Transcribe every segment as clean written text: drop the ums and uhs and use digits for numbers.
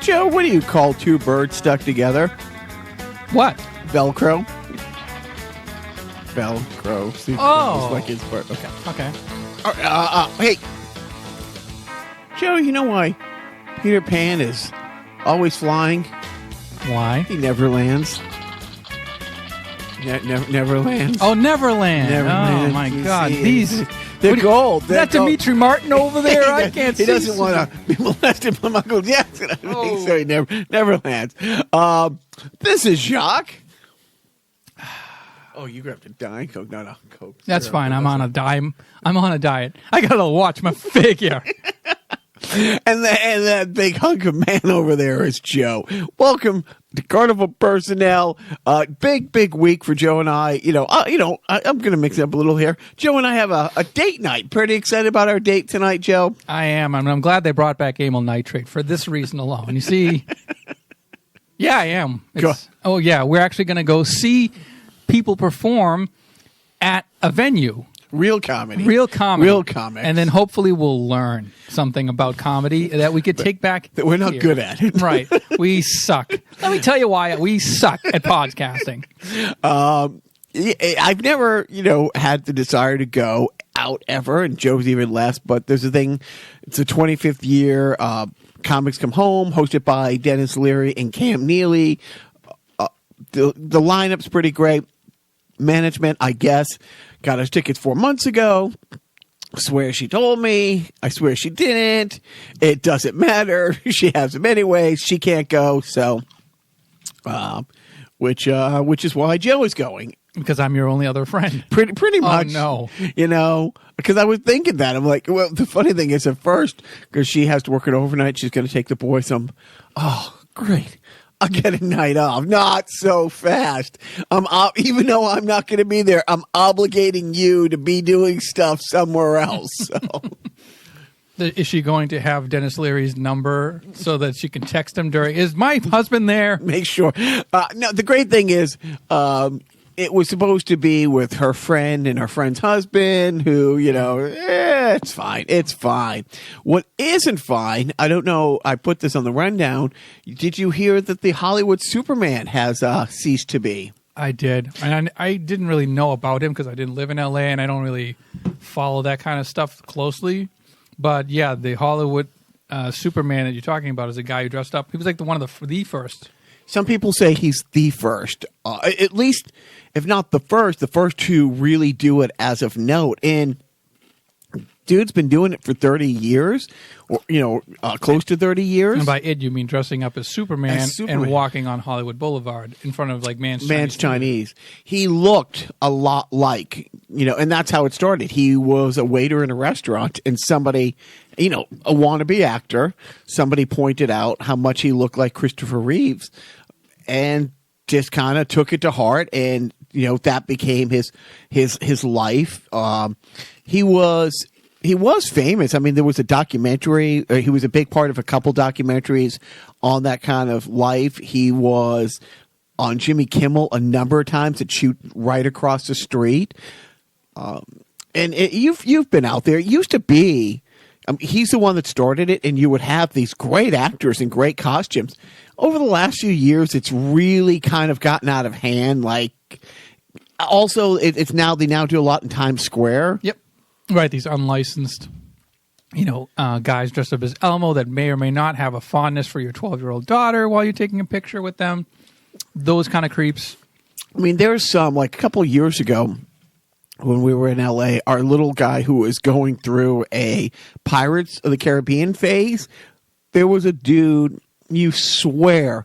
Joe, what do you call two birds stuck together? What? Velcro. Velcro. See, Oh. it's like his bird. Okay. Okay. Hey, Joe, you know why Peter Pan is always flying? Why? He never lands. Never lands. Oh, Neverland. Neverland. Oh, my You God. see, These... they're gold. Is that Dimitri Martin over there? I can't see. He doesn't want to be molested by Michael Jackson. I think so. He never lands. This is Jacques. Oh, you grabbed a Diet Coke, not a Coke. That's fine. I'm on a diet. I gotta watch my figure. And that big hunk of man over there is Joe. Welcome to Carnival Personnel. Big week for Joe and I. I'm going to mix it up a little here. Joe and I have a date night. Pretty excited about our date tonight, Joe. I am. I'm glad they brought back amyl nitrate for this reason alone. You see, yeah, I am. Oh yeah, we're actually going to go see people perform at a venue. Real comedy. And then hopefully we'll learn something about comedy that we could take back. That we're not good at it. Right. We suck. Let me tell you why we suck at podcasting. I've never, had the desire to go out ever, and Joe's even less, but there's a thing. It's the 25th year. Comics Come Home, hosted by Dennis Leary and Cam Neely. The lineup's pretty great. Management, I guess, got us tickets 4 months ago. I swear she told me. I swear she didn't. It doesn't matter. She has them anyway. She can't go. So, which is why Joe is going. Because I'm your only other friend. Pretty much. Oh, no. Because I was thinking that. I'm like, well, the funny thing is at first, because she has to work it overnight, she's going to take the boys. Oh, great. I'll get a night off. Not so fast. Even though I'm not going to be there, I'm obligating you to be doing stuff somewhere else. So. Is she going to have Dennis Leary's number so that she can text him during? Is my husband there? Make sure. No, the great thing is, it was supposed to be with her friend and her friend's husband who, it's fine. It's fine. What isn't fine, I don't know, I put this on the rundown. Did you hear that the Hollywood Superman has ceased to be? I did. And I didn't really know about him because I didn't live in L.A. and I don't really follow that kind of stuff closely. But, yeah, the Hollywood Superman that you're talking about is a guy who dressed up. He was like the first. Some people say he's the first. At least, if not the first to really do it as of note. And dude's been doing it for 30 years, or close to 30 years. And by it, you mean dressing up as Superman and walking on Hollywood Boulevard in front of like Man's Chinese. He looked a lot like, and that's how it started. He was a waiter in a restaurant, and somebody, a wannabe actor, somebody pointed out how much he looked like Christopher Reeves, and just kind of took it to heart, and that became his life. He was famous. I mean, there was a documentary. He was a big part of a couple documentaries on that kind of life. He was on Jimmy Kimmel a number of times that shoot right across the street. And you've been out there. It used to be, he's the one that started it, and you would have these great actors in great costumes. Over the last few years, it's really kind of gotten out of hand. Like, also, it's now they now do a lot in Times Square. Yep. Right, these unlicensed, guys dressed up as Elmo that may or may not have a fondness for your 12-year-old daughter while you're taking a picture with them. Those kind of creeps. I mean, there's some, like a couple of years ago when we were in L.A., our little guy who was going through a Pirates of the Caribbean phase, there was a dude, you swear,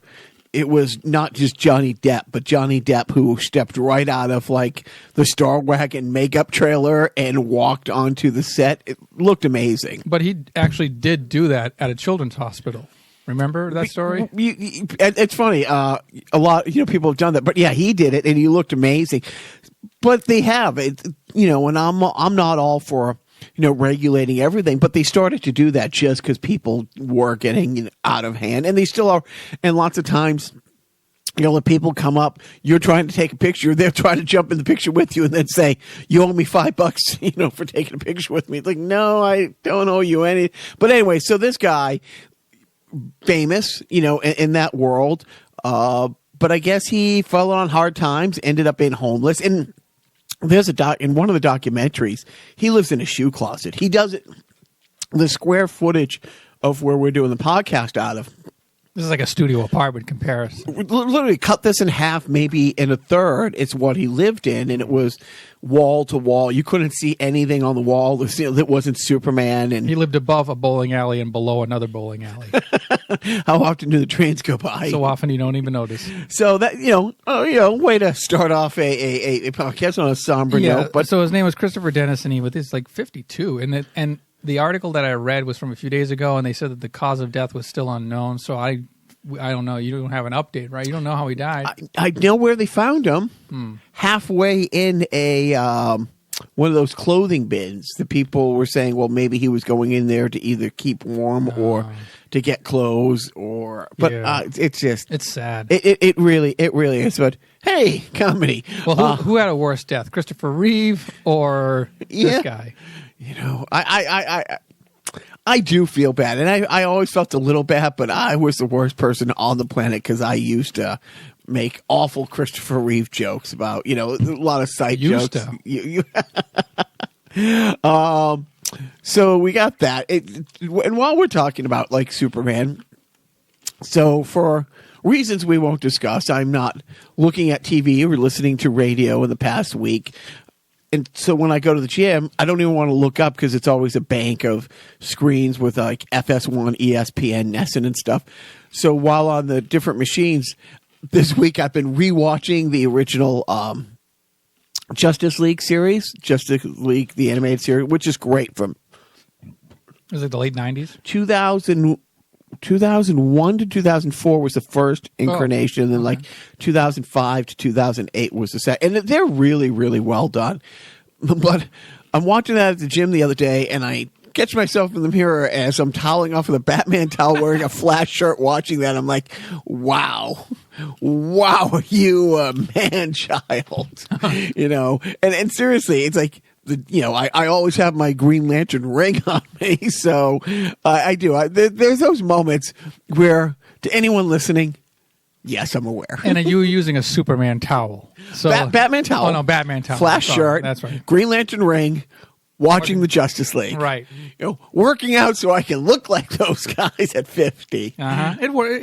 it was not just Johnny Depp, but Johnny Depp who stepped right out of like the Star Wagon makeup trailer and walked onto the set. It looked amazing. But he actually did do that at a children's hospital. Remember that story? It's funny. A lot, people have done that, but yeah, he did it and he looked amazing. But they have it, and I'm not all for regulating everything, but they started to do that just because people were getting out of hand, and they still are. And lots of times, when people come up, you're trying to take a picture, they're trying to jump in the picture with you and then say, you owe me $5, for taking a picture with me. It's like, no, I don't owe you any. But anyway, so this guy, famous, in that world. But I guess he fell on hard times, ended up being homeless. And there's in one of the documentaries, he lives in a shoe closet. He does it, the square footage of where we're doing the podcast out of. This is like a studio apartment comparison. Literally cut this in half, maybe in a third. It's what he lived in, and it was wall to wall. You couldn't see anything on the wall that wasn't Superman. And he lived above a bowling alley and below another bowling alley. How often do the trains go by? So often you don't even notice. So that way to start off a podcast on a somber note. But so his name was Christopher Dennis, and he's like 52, and the article that I read was from a few days ago, and they said that the cause of death was still unknown. So I don't know. You don't have an update, right? You don't know how he died. I know where they found him. Halfway in a one of those clothing bins. The people were saying, well, maybe he was going in there to either keep warm or to get clothes, it's just it's sad. It really is. But hey, comedy. Well, who had a worse death, Christopher Reeve or this guy? I do feel bad, and I always felt a little bad, but I was the worst person on the planet because I used to make awful Christopher Reeve jokes about, a lot of sight jokes. So we got that. And while we're talking about like Superman, so for reasons we won't discuss, I'm not looking at TV or listening to radio in the past week. And so when I go to the gym, I don't even want to look up because it's always a bank of screens with like FS1, ESPN, NESN, and stuff. So while on the different machines, this week I've been rewatching the original Justice League series, Justice League, the animated series, which is great from... Was it the late 90s? 2001 to 2004 was the first incarnation, and then like 2005 to 2008 was the second. And they're really, really well done. But I'm watching that at the gym the other day, and I catch myself in the mirror as I'm toweling off with a Batman towel, wearing a Flash shirt, watching that. I'm like, wow, you man-child, And seriously, it's like, I always have my Green Lantern ring on me, so I do. There's those moments where, to anyone listening, yes, I'm aware. And you were using a Superman towel. So Batman towel. Oh, no, Batman towel. Flash shirt. That's right. Green Lantern ring. Watching the Justice League. Right. Working out so I can look like those guys at 50. Uh-huh. It'll work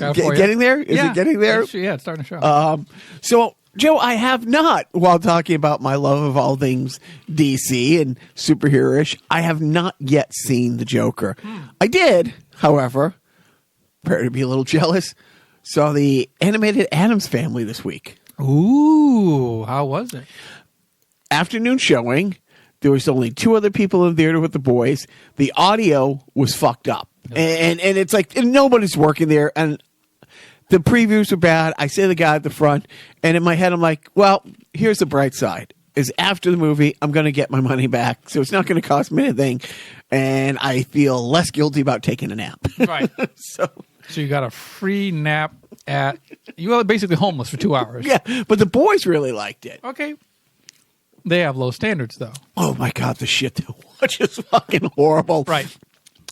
out for you. Getting there? Is it getting there? Yeah, it's starting to show. So, Joe, I have not, while talking about my love of all things DC and superhero-ish, I have not yet seen The Joker. I did, however, prepare to be a little jealous, saw the animated Addams Family this week. Ooh, how was it? Afternoon showing. There was only two other people in the theater with the boys. The audio was fucked up. And it's like, and nobody's working there. And the previews were bad. I say the guy at the front. And in my head, I'm like, well, here's the bright side. Is after the movie, I'm going to get my money back. So it's not going to cost me anything. And I feel less guilty about taking a nap. Right. So you got a free nap you were basically homeless for 2 hours. Yeah, but the boys really liked it. Okay. They have low standards, though. Oh, my God, the shit they watch is fucking horrible. Right.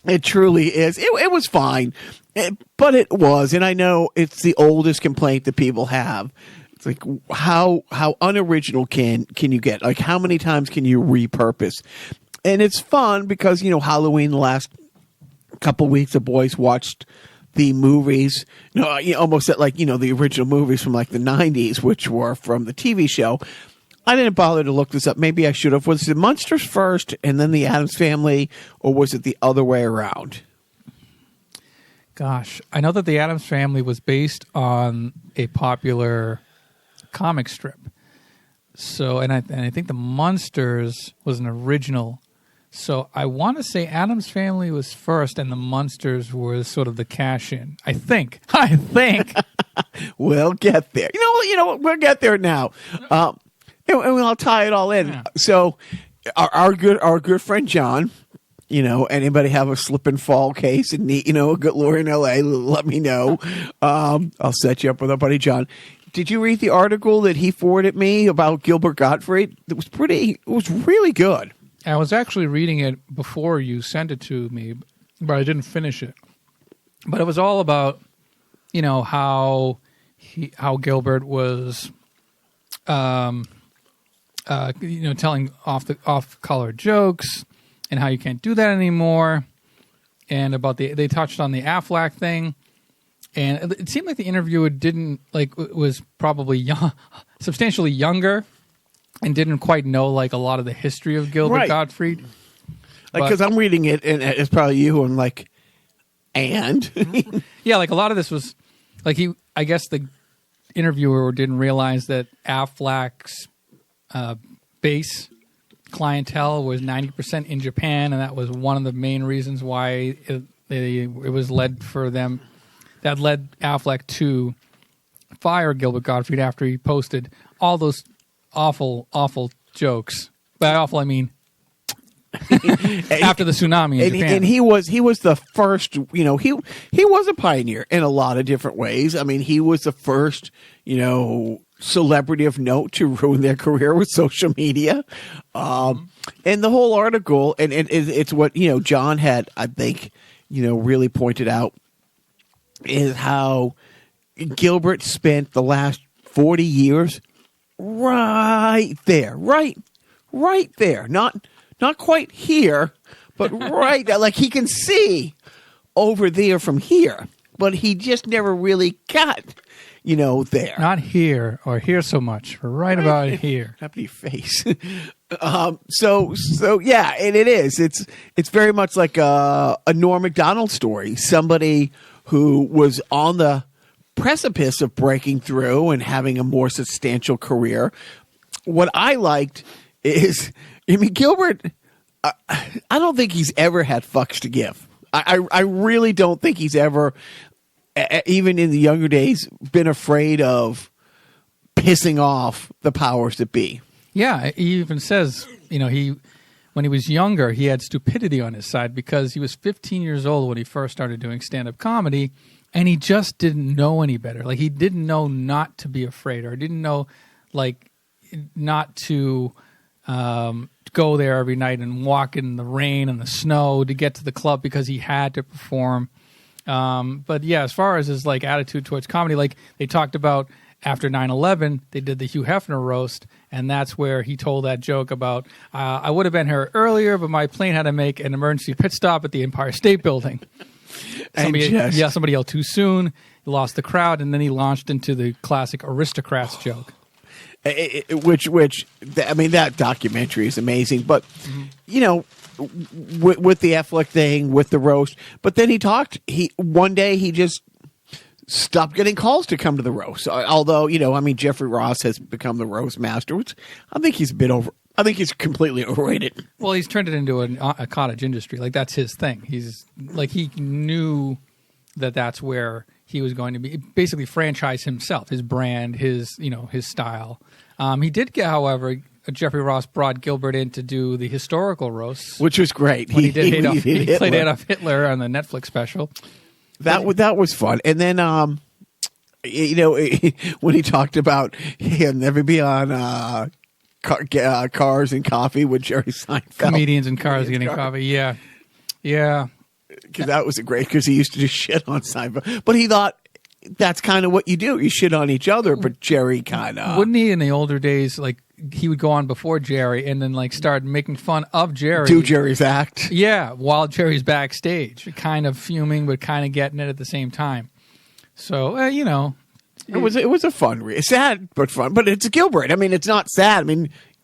It truly is. It was fine, but it was. And I know it's the oldest complaint that people have. It's like, how unoriginal can you get? Like, how many times can you repurpose? And it's fun because, Halloween, the last couple weeks, the boys watched the movies, almost at the original movies from like the 90s, which were from the TV show. I didn't bother to look this up. Maybe I should have. Was it Munsters first and then the Addams Family, or was it the other way around? Gosh, I know that the Addams Family was based on a popular comic strip. So, and I think the Munsters was an original. So I want to say Addams Family was first, and the Munsters was sort of the cash-in. I think. We'll get there. You know what? We'll get there now. And I'll tie it all in. Yeah. So, our good friend John, anybody have a slip and fall case and need, a good lawyer in LA, let me know. I'll set you up with our buddy John. Did you read the article that he forwarded me about Gilbert Gottfried? It was really good. I was actually reading it before you sent it to me, but I didn't finish it. But it was all about, how Gilbert was, telling off-color jokes and how you can't do that anymore. And about they touched on the Aflac thing. And it seemed like the interviewer was probably young, substantially younger and didn't quite know a lot of the history of Gilbert Gottfried. Because I'm reading it and it's probably you and and? Yeah, a lot of this was I guess the interviewer didn't realize that Aflac's base clientele was 90% in Japan, and that was one of the main reasons why it was led for them. That led Aflac to fire Gilbert Gottfried after he posted all those awful, awful jokes. By awful, I mean after the tsunami in Japan. And he was the first, he was a pioneer in a lot of different ways. I mean, he was the first, celebrity of note to ruin their career with social media. And the whole article, and it's what, John had, I think, really pointed out, is how Gilbert spent the last 40 years right there. Not quite here, but right there. He can see over there from here, but he just never really got, there. Not here or here so much, right about here. Happy face. So yeah, and it is. It's very much like a Norm Macdonald story. Somebody who was on the precipice of breaking through and having a more substantial career. What I liked is, Gilbert, I don't think he's ever had fucks to give. I really don't think he's ever, even in the younger days, been afraid of pissing off the powers that be. Yeah, he even says, when he was younger, he had stupidity on his side because he was 15 years old when he first started doing stand-up comedy, and he just didn't know any better. He didn't know not to be afraid, or didn't know, not to go there every night and walk in the rain and the snow to get to the club because he had to perform. But yeah, as far as his attitude towards comedy, they talked about after 9/11, they did the Hugh Hefner roast, and that's where he told that joke about, I would have been here earlier, but my plane had to make an emergency pit stop at the Empire State Building. Somebody yelled too soon, he lost the crowd, and then he launched into the classic aristocrats joke. Which that documentary is amazing. But, with the Affleck thing, with the roast, but then one day he just stopped getting calls to come to the roast. Although, Jeffrey Ross has become the roast master, which I think he's a bit over. I think he's completely overrated. Well, he's turned it into a cottage industry. That's his thing. He's he knew that's where he was going to be, basically franchise himself, his brand, his style. He did get, however, Jeffrey Ross brought Gilbert in to do the historical roasts, which was great. He played Adolf Hitler on the Netflix special. That was fun. And then, when he talked about he'll never be on Cars and Coffee with Jerry Seinfeld. Comedians in Cars getting coffee. Yeah. Yeah. Because that was because he used to just shit on Seinfeld. But he thought that's kind of what you do. You shit on each other, but Jerry kind of... Wouldn't he in the older days, he would go on before Jerry and then start making fun of Jerry. Do Jerry's act. Yeah, while Jerry's backstage. Kind of fuming, but kind of getting it at the same time. So, It was a fun, sad but fun. But it's Gilbert. It's not sad.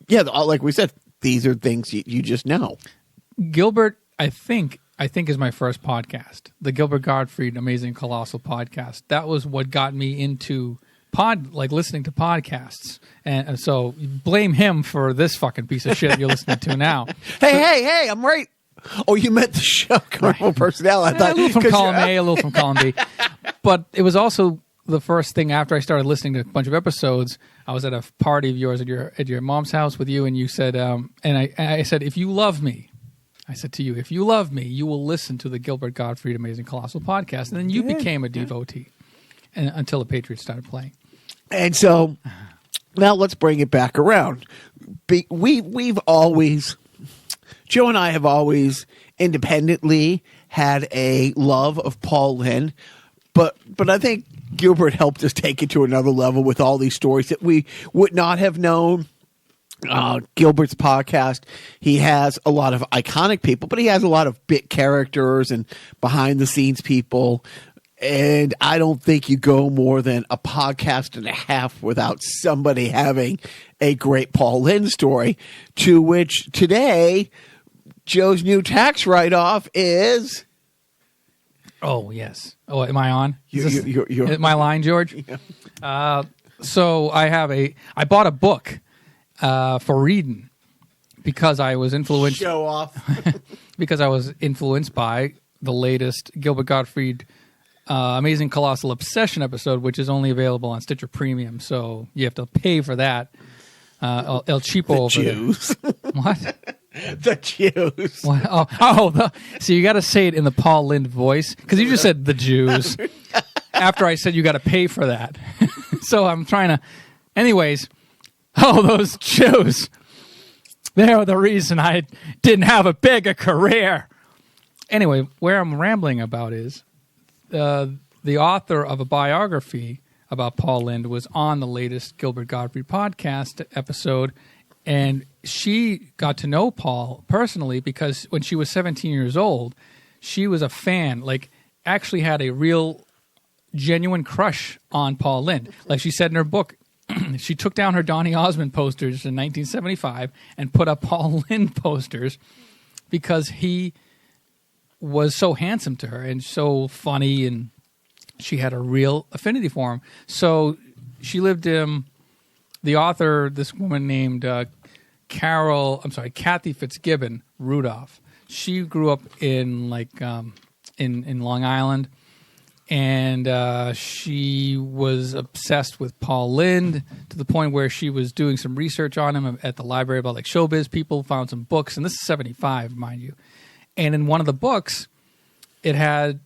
Like we said, these are things you just know. Gilbert, I think is my first podcast. The Gilbert Gottfried Amazing Colossal Podcast. That was what got me into listening to podcasts. And so blame him for this fucking piece of shit you're listening to now. Hey, I'm right. Oh, you meant the show, Carnival Personnel. I thought, a little from column A, a little from column B. But it was also the first thing after I started listening to a bunch of episodes. I was at a party of yours at your mom's house with you, and you said, and I said, if you love me, I said to you, if you love me, you will listen to the Gilbert Gottfried Amazing Colossal Podcast. And then you became a devotee until the Patriots started playing. And so now let's bring it back around. We've always, Joe and I have always independently had a love of Paul Lynde, but I think Gilbert helped us take it to another level with all these stories that we would not have known. Gilbert's podcast, he has a lot of iconic people, but he has a lot of bit characters and behind the scenes people. And I don't think you go more than a podcast and a half without somebody having a great Paul Lynde story, to which today Joe's new tax write-off is... Oh, yes. Oh, am I on? You're my line, George? Yeah. So I bought a book for reading because I was influenced... Show off. Because I was influenced by the latest Gilbert Gottfried Amazing Colossal Obsession episode, which is only available on Stitcher Premium, so you have to pay for that. El Cheapo The over Jews. there. What? The Jews. What? So you got to say it in the Paul Lynde voice, because you just said the Jews after I said you got to pay for that. So I'm trying to... Anyways, those Jews. They're the reason I didn't have a bigger career. Anyway, where I'm rambling about is... the author of a biography about Paul Lynde was on the latest Gilbert Gottfried podcast episode, and she got to know Paul personally because when she was 17 years old, she was a fan, like actually had a real genuine crush on Paul Lynde. Like she said in her book, she took down her Donny Osmond posters in 1975 and put up Paul Lynde posters because he was so handsome to her and so funny, and she had a real affinity for him. So she lived the author, this woman named Kathy Fitzgibbon Rudolph. She grew up in in Long Island, and she was obsessed with Paul Lynde to the point where she was doing some research on him at the library about like showbiz people, found some books, and this is 75, mind you. And in one of the books, it had,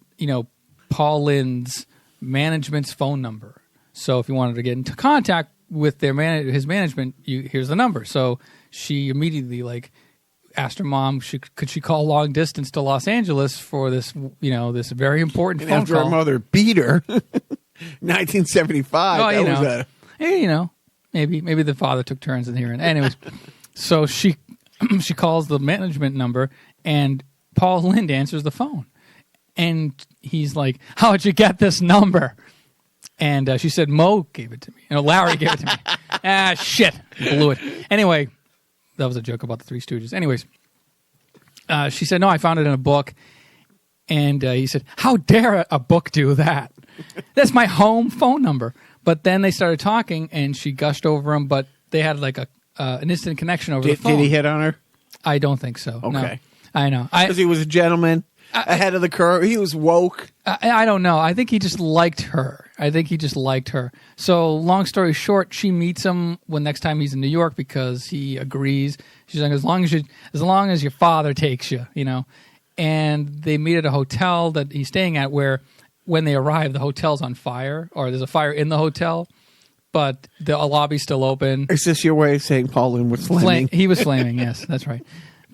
Paul Lynde's management's phone number. So if you wanted to get into contact with his management, here's the number. So she immediately asked her mom, could she call long distance to Los Angeles for this, this very important phone after call. Her mother beat her, 1975. Maybe the father took turns in here. Anyways, so she calls the management number, and Paul Lynde answers the phone, and he's like, "How'd you get this number?" And she said, "Mo gave it to me. Larry gave it to me." Shit, blew it. Anyway, that was a joke about the Three Stooges. Anyways, she said, "No, I found it in a book." And he said, "How dare a book do that? That's my home phone number." But then they started talking, and she gushed over him. But they had an instant connection over the phone. Did he hit on her? I don't think so. Okay. No. I know. Because he was a gentleman, ahead of the curve. He was woke. I don't know. I think he just liked her. So long story short, she meets him next time he's in New York because he agrees. She's like, as long as your father takes you, And they meet at a hotel that he's staying at where when they arrive, the hotel's on fire, or there's a fire in the hotel, but the lobby's still open. Is this your way of saying Paul Lynde was flaming? He was flaming, yes, that's right.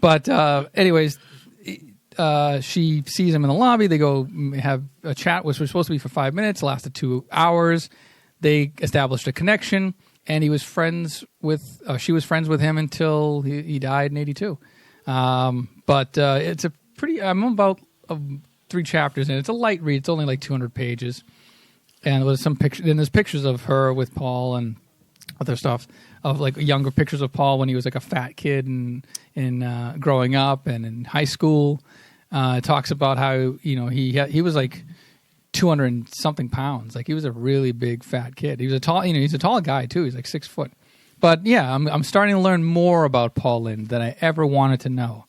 But anyways, she sees him in the lobby. They go have a chat, which was supposed to be for 5 minutes, lasted 2 hours. They established a connection, and she was friends with him until he died in 1982. But it's a pretty. I'm about 3 chapters in. It's a light read. It's only 200 pages, and there's some pictures. And there's pictures of her with Paul and other stuff of younger pictures of Paul when he was a fat kid and growing up and in high school. It talks about how he was 200 and something pounds. He was a really big fat kid. He was he's a tall guy too. He's 6 foot. But yeah, I'm starting to learn more about Paul Lynde than I ever wanted to know.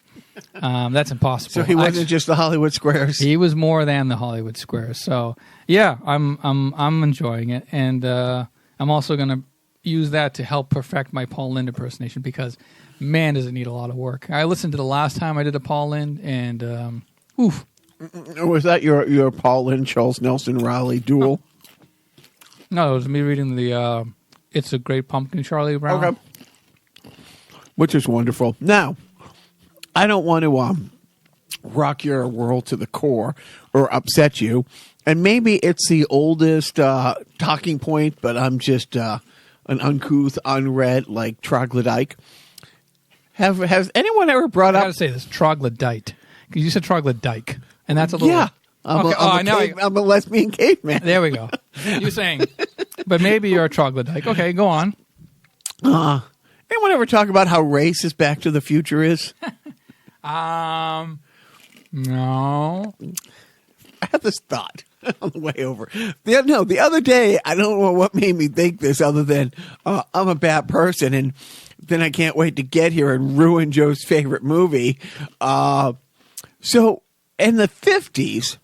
That's impossible. So he wasn't just the Hollywood Squares. He was more than the Hollywood Squares. So yeah, I'm enjoying it, and I'm also going to use that to help perfect my Paul Lynde impersonation because, man, does it need a lot of work. I listened to the last time I did a Paul Lynde, and oof. Was that your Paul Lynde, Charles Nelson, Raleigh duel? No, it was me reading the It's a Great Pumpkin, Charlie Brown. Okay. Which is wonderful. Now, I don't want to rock your world to the core or upset you. And maybe it's the oldest talking point, but I'm just an uncouth, unread, like troglodyte. Has anyone ever brought I up... got to say this, troglodyte. Because you said troglodyte, and that's a little... Yeah. I'm a lesbian caveman. There we go. You're saying, but maybe you're a troglodyte. Okay, go on. Anyone ever talk about how racist Back to the Future is? No. I had this thought on the way over. The other day, I don't know what made me think this other than I'm a bad person, and then I can't wait to get here and ruin Joe's favorite movie. So in the 50s,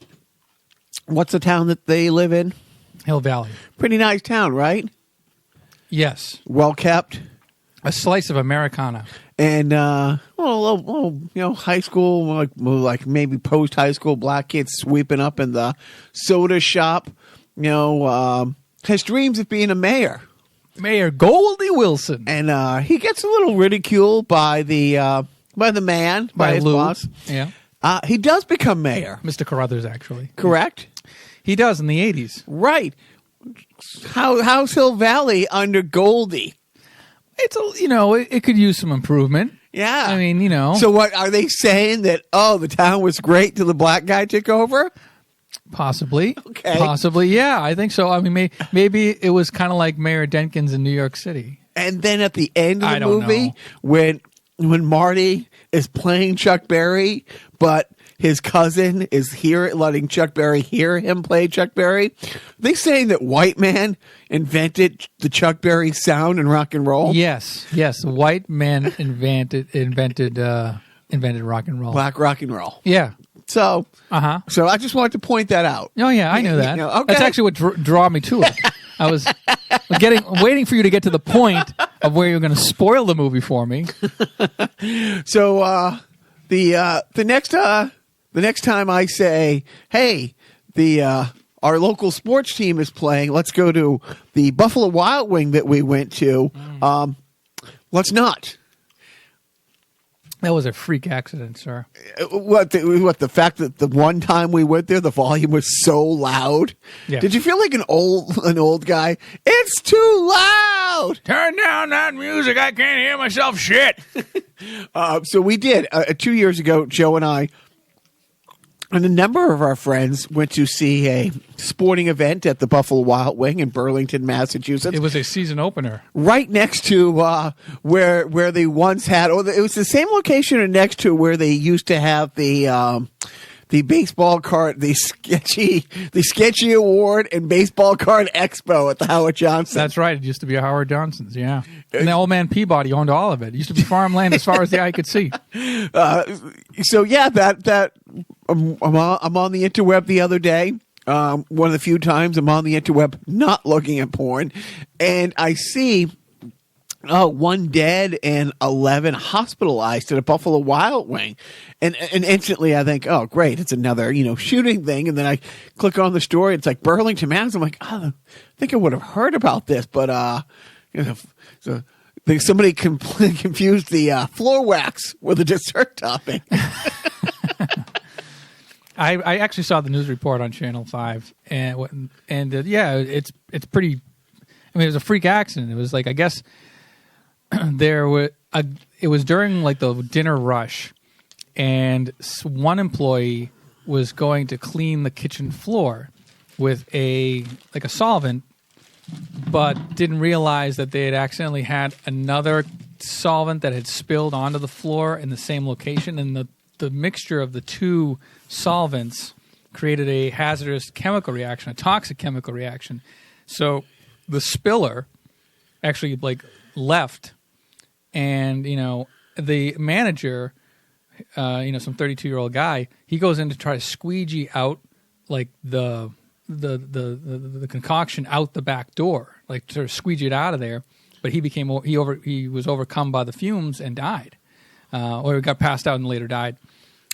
what's the town that they live in? Hill Valley. Pretty nice town, right? Yes. Well kept. A slice of Americana. And high school, like maybe post high school, black kids sweeping up in the soda shop. Has dreams of being a mayor. Mayor Goldie Wilson, and he gets a little ridiculed by the man, by his Lou. boss. Yeah, he does become mayor, Mr. Carruthers, actually. Correct. He does in the 80s. Right. How's Hill Valley under Goldie? It's it could use some improvement. Yeah. I mean, So what are they saying that? Oh, the town was great till the black guy took over. Possibly. Okay. Possibly. Yeah, I think so. I mean, maybe it was kind of like Mayor Denkins in New York City. And then at the end of the don't movie, know. when Marty is playing Chuck Berry, but his cousin is letting Chuck Berry hear him play Chuck Berry, they saying that white man invented the Chuck Berry sound in rock and roll. Yes. White man invented rock and roll. Black rock and roll. Yeah. So I just wanted to point that out. Oh yeah, I knew that. Okay. That's actually what drew me to it. I was waiting for you to get to the point of where you're going to spoil the movie for me. So the next time I say, hey, our local sports team is playing, let's go to the Buffalo Wild Wing that we went to. Let's not. That was a freak accident, sir. What the fact that the one time we went there, the volume was so loud? Yeah. Did you feel like an old guy? It's too loud. Turn down that music. I can't hear myself shit. So we did 2 years ago, Joe and I, and a number of our friends went to see a sporting event at the Buffalo Wild Wing in Burlington, Massachusetts. It was a season opener. Right next to where they once had, it was the same location or next to where they used to have the baseball card, the sketchy award and baseball card expo at the Howard Johnson. That's right. It used to be a Howard Johnson's, yeah. And the old man Peabody owned all of it. It used to be farmland as far as the eye could see. So yeah, that I'm on the interweb the other day. One of the few times I'm on the interweb not looking at porn, and I see 1 dead and 11 hospitalized at a Buffalo Wild Wing. And instantly I think, oh, great, it's another, shooting thing. And then I click on the story. It's like Burlington, Mass. I'm like, oh, I think I would have heard about this. But, so somebody confused the floor wax with a dessert topping. I actually saw the news report on Channel 5. And it's pretty, it was a freak accident. It was like, I guess it was during like the dinner rush. And one employee was going to clean the kitchen floor with a solvent, but didn't realize that they had accidentally had another solvent that had spilled onto the floor in the same location. And the mixture of the two solvents created a hazardous chemical reaction, a toxic chemical reaction. So the spiller actually left, and the manager, some 32-year-old guy, he goes in to try to squeegee out the concoction out the back door, to squeegee it out of there. But he was overcome by the fumes and died, or he got passed out and later died.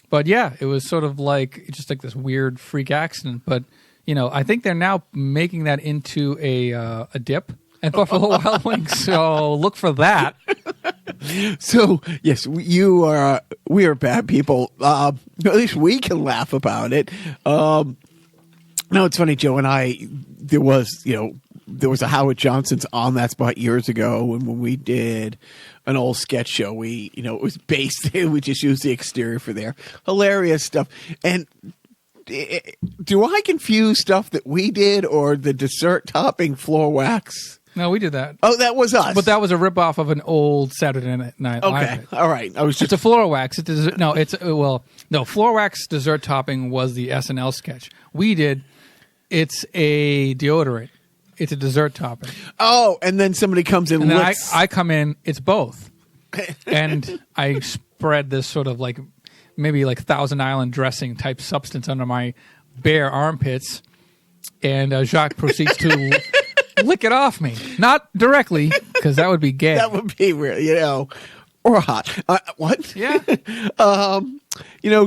But yeah, it was sort of just this weird freak accident. But I think they're now making that into a dip at Buffalo Wild Wings. So look for that. So yes, we are bad people. At least we can laugh about it. No, it's funny, Joe and I. There was a Howard Johnson's on that spot years ago, and when we did an old sketch show, it was based. We just used the exterior for there. Hilarious stuff. And do I confuse stuff that we did or the dessert topping floor wax? No, we did that. Oh, that was us. But that was a ripoff of an old Saturday Night Live. Okay, all right. It's a floor wax. Floor wax dessert topping was the SNL sketch. We did. It's a deodorant. It's a dessert topping. Oh, and then somebody comes in. And then I come in. It's both, and I spread this sort of maybe Thousand Island dressing type substance under my bare armpits, and Jacques proceeds to lick it off me. Not directly, because that would be gay. That would be real, or hot. What? Yeah.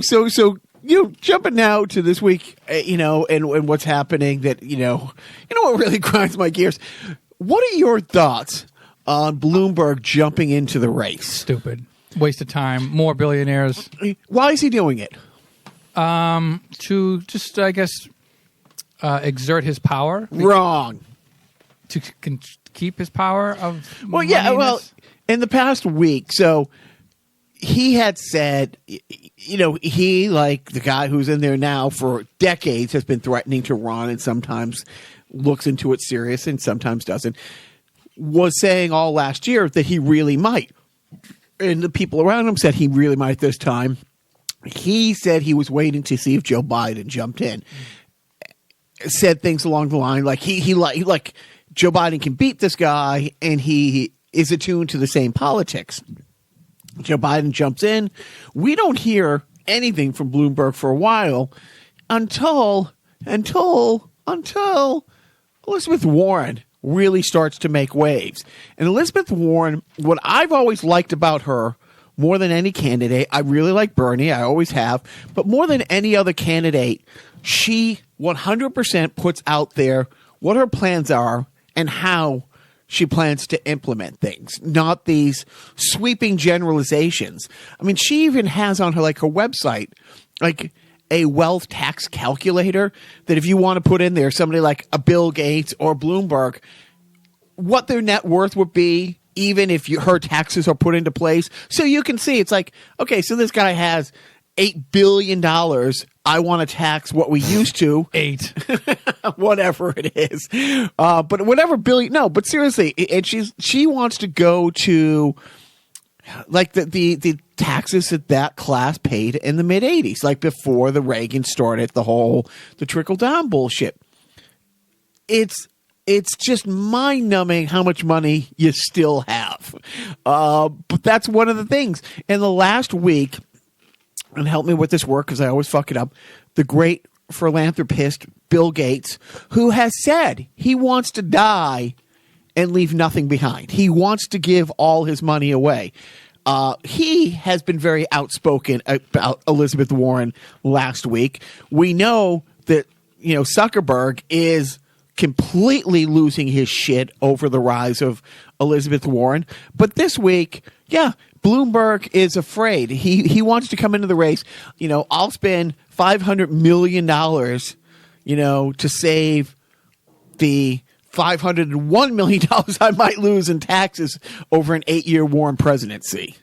So jumping now to this week, and what's happening. That what really grinds my gears. What are your thoughts on Bloomberg jumping into the race? Stupid. Waste of time. More billionaires. Why is he doing it? To just, I guess, exert his power. Wrong. To keep his power of in the past week, so he had said, he, like the guy who's in there now for decades, has been threatening to run and sometimes looks into it serious and sometimes doesn't, was saying all last year that he really might. And the people around him said he really might this time. He said he was waiting to see if Joe Biden jumped in. Said things along the line like he Joe Biden can beat this guy and he is attuned to the same politics. Joe Biden jumps in. We don't hear anything from Bloomberg for a while until Elizabeth Warren really starts to make waves. And Elizabeth Warren, what I've always liked about her more than any candidate, I really like Bernie, I always have, but more than any other candidate, she 100% puts out there what her plans are and how she plans to implement things, not these sweeping generalizations. I mean, she even has on her her website a wealth tax calculator that if you want to put in there somebody like a Bill Gates or Bloomberg, what their net worth would be, even if her taxes are put into place. So you can see it's okay, so this guy has $8 billion. I want to tax what we used to. 8. Whatever it is. But whatever billion. No, but seriously, and she wants to go to the taxes that class paid in the mid 80s, before the Reagan started the trickle down bullshit. It's just mind numbing how much money you still have. But that's one of the things. In the last week, and help me with this work because I always fuck it up, the great philanthropist Bill Gates, who has said he wants to die and leave nothing behind. He wants to give all his money away. He has been very outspoken about Elizabeth Warren last week. We know that Zuckerberg is completely losing his shit over the rise of Elizabeth Warren. But this week, Bloomberg is afraid. He wants to come into the race. I'll spend $500 million, to save the $501 million I might lose in taxes over an 8-year Warren presidency.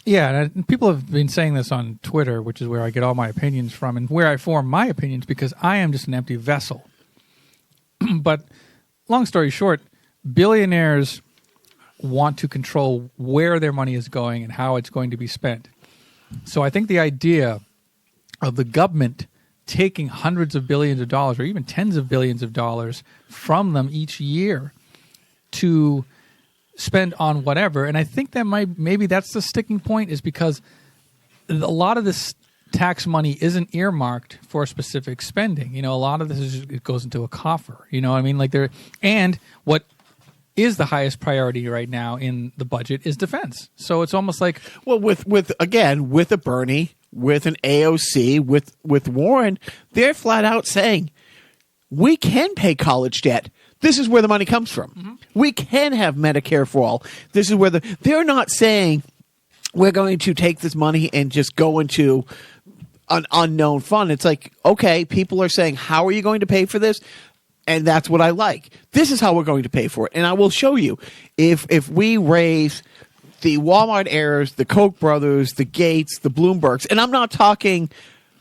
Yeah, and people have been saying this on Twitter, which is where I get all my opinions from and where I form my opinions because I am just an empty vessel. But long story short, billionaires want to control where their money is going and how it's going to be spent. So I think the idea of the government taking hundreds of billions of dollars or even tens of billions of dollars from them each year to spend on whatever, and I think that maybe that's the sticking point, is because a lot of this tax money isn't earmarked for specific spending. A lot of this it goes into a coffer. You know what I mean? And what is the highest priority right now in the budget is defense. So it's almost like, well, with a Bernie, with an AOC, with Warren, they're flat out saying we can pay college debt. This is where the money comes from. We can have Medicare for all. This is where they're not saying we're going to take this money and just go into an unknown fund. It's like, okay, people are saying, how are you going to pay for this? And that's what I like. This is how we're going to pay for it. And I will show you if we raise the Walmart heirs, the Koch brothers, the Gates, the Bloombergs, and I'm not talking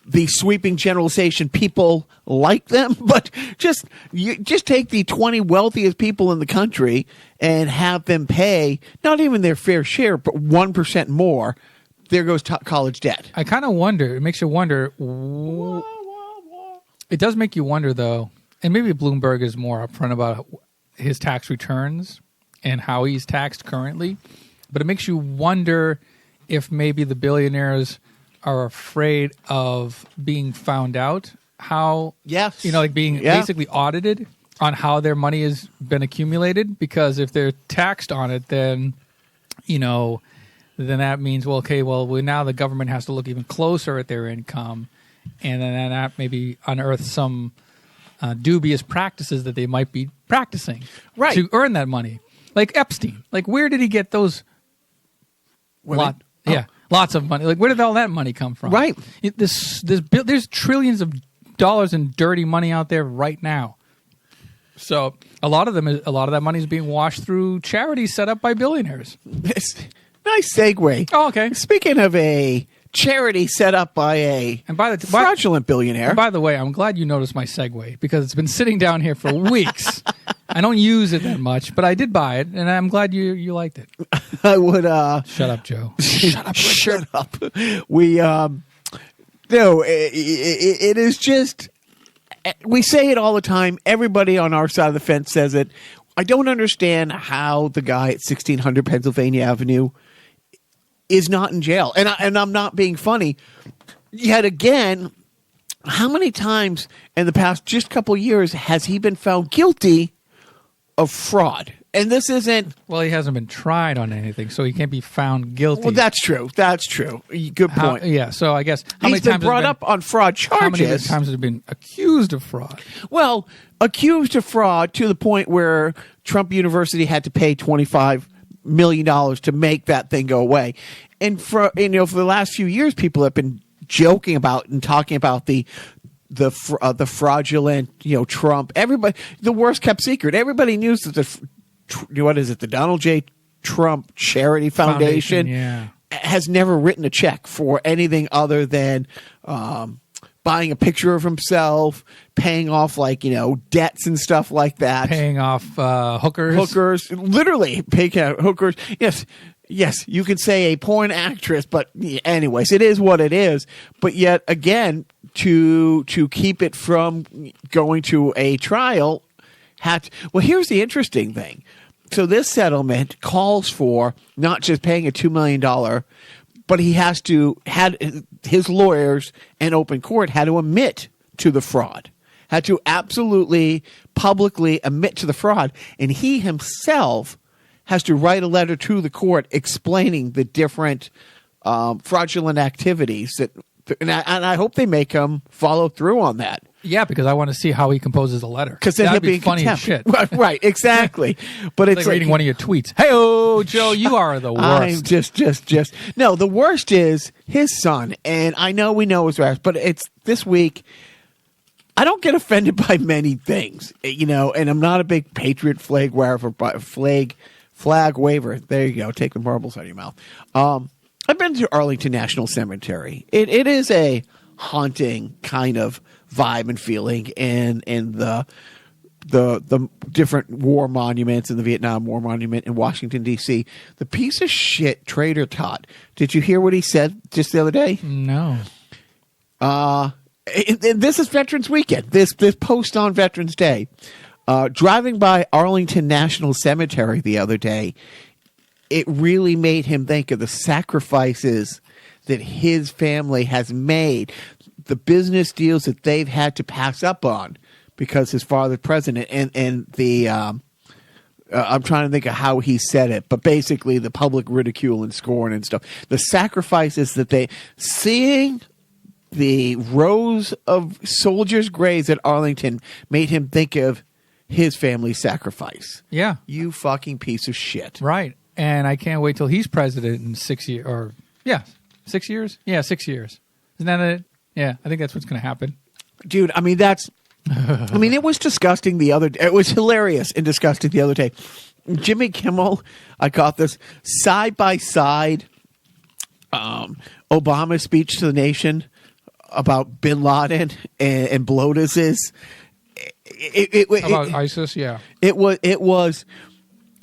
the sweeping generalization, people like them, but just take the 20 wealthiest people in the country and have them pay not even their fair share, but 1% more. There goes college debt. I kind of wonder. It makes you wonder. It does make you wonder, though, and maybe Bloomberg is more upfront about his tax returns and how he's taxed currently, but it makes you wonder if maybe the billionaires are afraid of being found out, like being basically audited on how their money has been accumulated, because if they're taxed on it, then that means, now the government has to look even closer at their income, and then that maybe unearth some dubious practices that they might be practicing to earn that money. Like Epstein. Like, where did he get those? Lots of money. Like, where did all that money come from? Right. There's trillions of dollars in dirty money out there right now. So a lot of that money is being washed through charities set up by billionaires. Nice segue. Oh, okay. Speaking of a charity set up by a fraudulent billionaire. By the way, I'm glad you noticed my segue, because it's been sitting down here for weeks. I don't use it that much, but I did buy it, and I'm glad you liked it. I would shut up, Joe. Shut up. We no, it is just, we say it all the time. Everybody on our side of the fence says it. I don't understand how the guy at 1600 Pennsylvania Avenue is not in jail. And I'm not being funny. Yet again, how many times in the past just couple years has he been found guilty of fraud? And this isn't... Well, he hasn't been tried on anything, so he can't be found guilty. Well, that's true. That's true. Good point. So I guess... He's been brought up on fraud charges. How many times has he been accused of fraud? Well, accused of fraud to the point where Trump University had to pay $25 million to make that thing go away. And for the last few years, people have been joking about and talking about the fraudulent, Trump. Everybody, the worst kept secret. Everybody knew that the Donald J. Trump Charity Foundation has never written a check for anything other than buying a picture of himself, paying off debts and stuff like that. Paying off hookers. Literally paying out hookers. Yes, you could say a porn actress, but anyways, it is what it is. But yet again, to keep it from going to a trial, here's the interesting thing. So this settlement calls for not just paying a $2 million, but he his lawyers and open court had to admit to the fraud, had to absolutely publicly admit to the fraud, and he himself has to write a letter to the court explaining the different fraudulent activities and I hope they make him follow through on that. Yeah, because I want to see how he composes a letter. Because then that'd he'll be funny as shit. Right, exactly. But it's like reading one of your tweets. Hey, Joe, you are the worst. I'm just. No, the worst is his son, and I know we know his raps, but it's this week. I don't get offended by many things, and I'm not a big patriot flag waver. There you go. Take the marbles out of your mouth. I've been to Arlington National Cemetery. It is a haunting kind of vibe and feeling, and the different war monuments and the Vietnam War Monument in Washington, D.C. The piece of shit Trader Todd. Did you hear what he said just the other day? No. This is Veterans Weekend. This post on Veterans Day. Driving by Arlington National Cemetery the other day, it really made him think of the sacrifices that his family has made, the business deals that they've had to pass up on because his father's president, and the I'm trying to think of how he said it, but basically the public ridicule and scorn and stuff, the sacrifices that seeing the rows of soldiers' graves at Arlington made him think of his family's sacrifice. Yeah. You fucking piece of shit. Right. And I can't wait till he's president in 6 years. Or, 6 years? Yeah, 6 years. Isn't that it? Yeah, I think that's what's going to happen. Dude, I mean, it was disgusting the other day. It was hilarious and disgusting the other day. Jimmy Kimmel, I caught this side by side Obama's speech to the nation about Bin Laden and Blotus's. About ISIS, yeah. It was.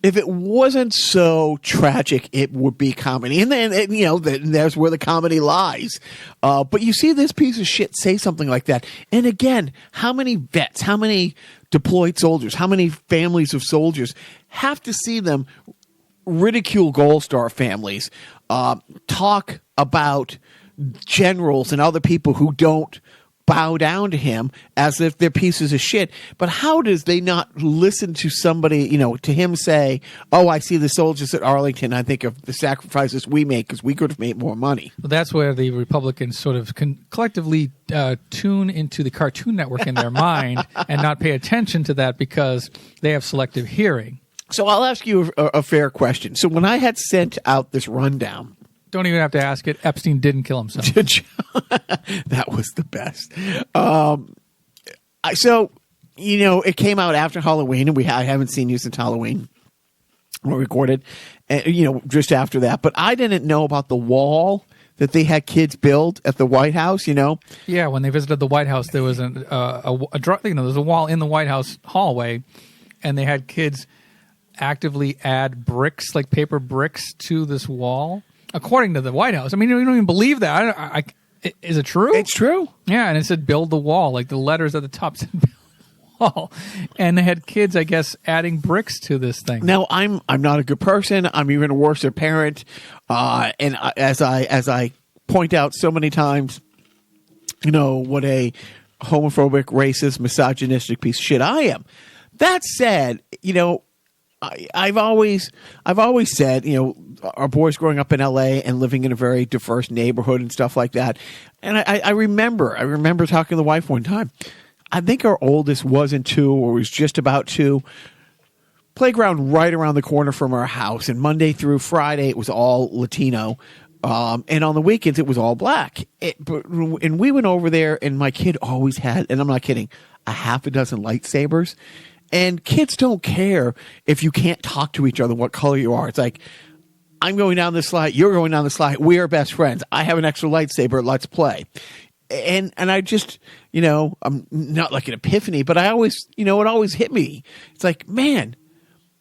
If it wasn't so tragic, it would be comedy. And then, there's where the comedy lies. But you see this piece of shit say something like that. And again, how many vets, how many deployed soldiers, how many families of soldiers have to see them ridicule Gold Star families, talk about generals and other people who don't bow down to him as if they're pieces of shit. But how does they not listen to somebody, to him say, oh, I see the soldiers at Arlington. I think of the sacrifices we make because we could have made more money. Well, that's where the Republicans sort of collectively tune into the Cartoon Network in their mind and not pay attention to that because they have selective hearing. So I'll ask you a fair question. So when I had sent out this rundown, don't even have to ask it. Epstein didn't kill himself. That was the best. It came out after Halloween, and I haven't seen you since Halloween. We recorded, just after that. But I didn't know about the wall that they had kids build at the White House. Yeah, when they visited the White House, there was there's a wall in the White House hallway, and they had kids actively add bricks, like paper bricks, to this wall. According to the White House. I mean, we don't even believe that. Is it true? It's true. Yeah, and it said build the wall. Like the letters at the top said build the wall. And they had kids, I guess, adding bricks to this thing. Now, I'm not a good person. I'm even a worse parent. And as I point out so many times, what a homophobic, racist, misogynistic piece of shit I am. That said, I've always said, our boys growing up in LA and living in a very diverse neighborhood and stuff like that. And I remember talking to the wife one time. I think our oldest wasn't 2 or was just about 2. Playground right around the corner from our house. And Monday through Friday, it was all Latino. And on the weekends, it was all black. And we went over there, and my kid always had, and I'm not kidding, a half a dozen lightsabers. And kids don't care if you can't talk to each other what color you are. It's like, I'm going down this slide, you're going down the slide, we are best friends. I have an extra lightsaber, let's play. And I just, I'm not like an epiphany, but I always, it always hit me. It's like, man,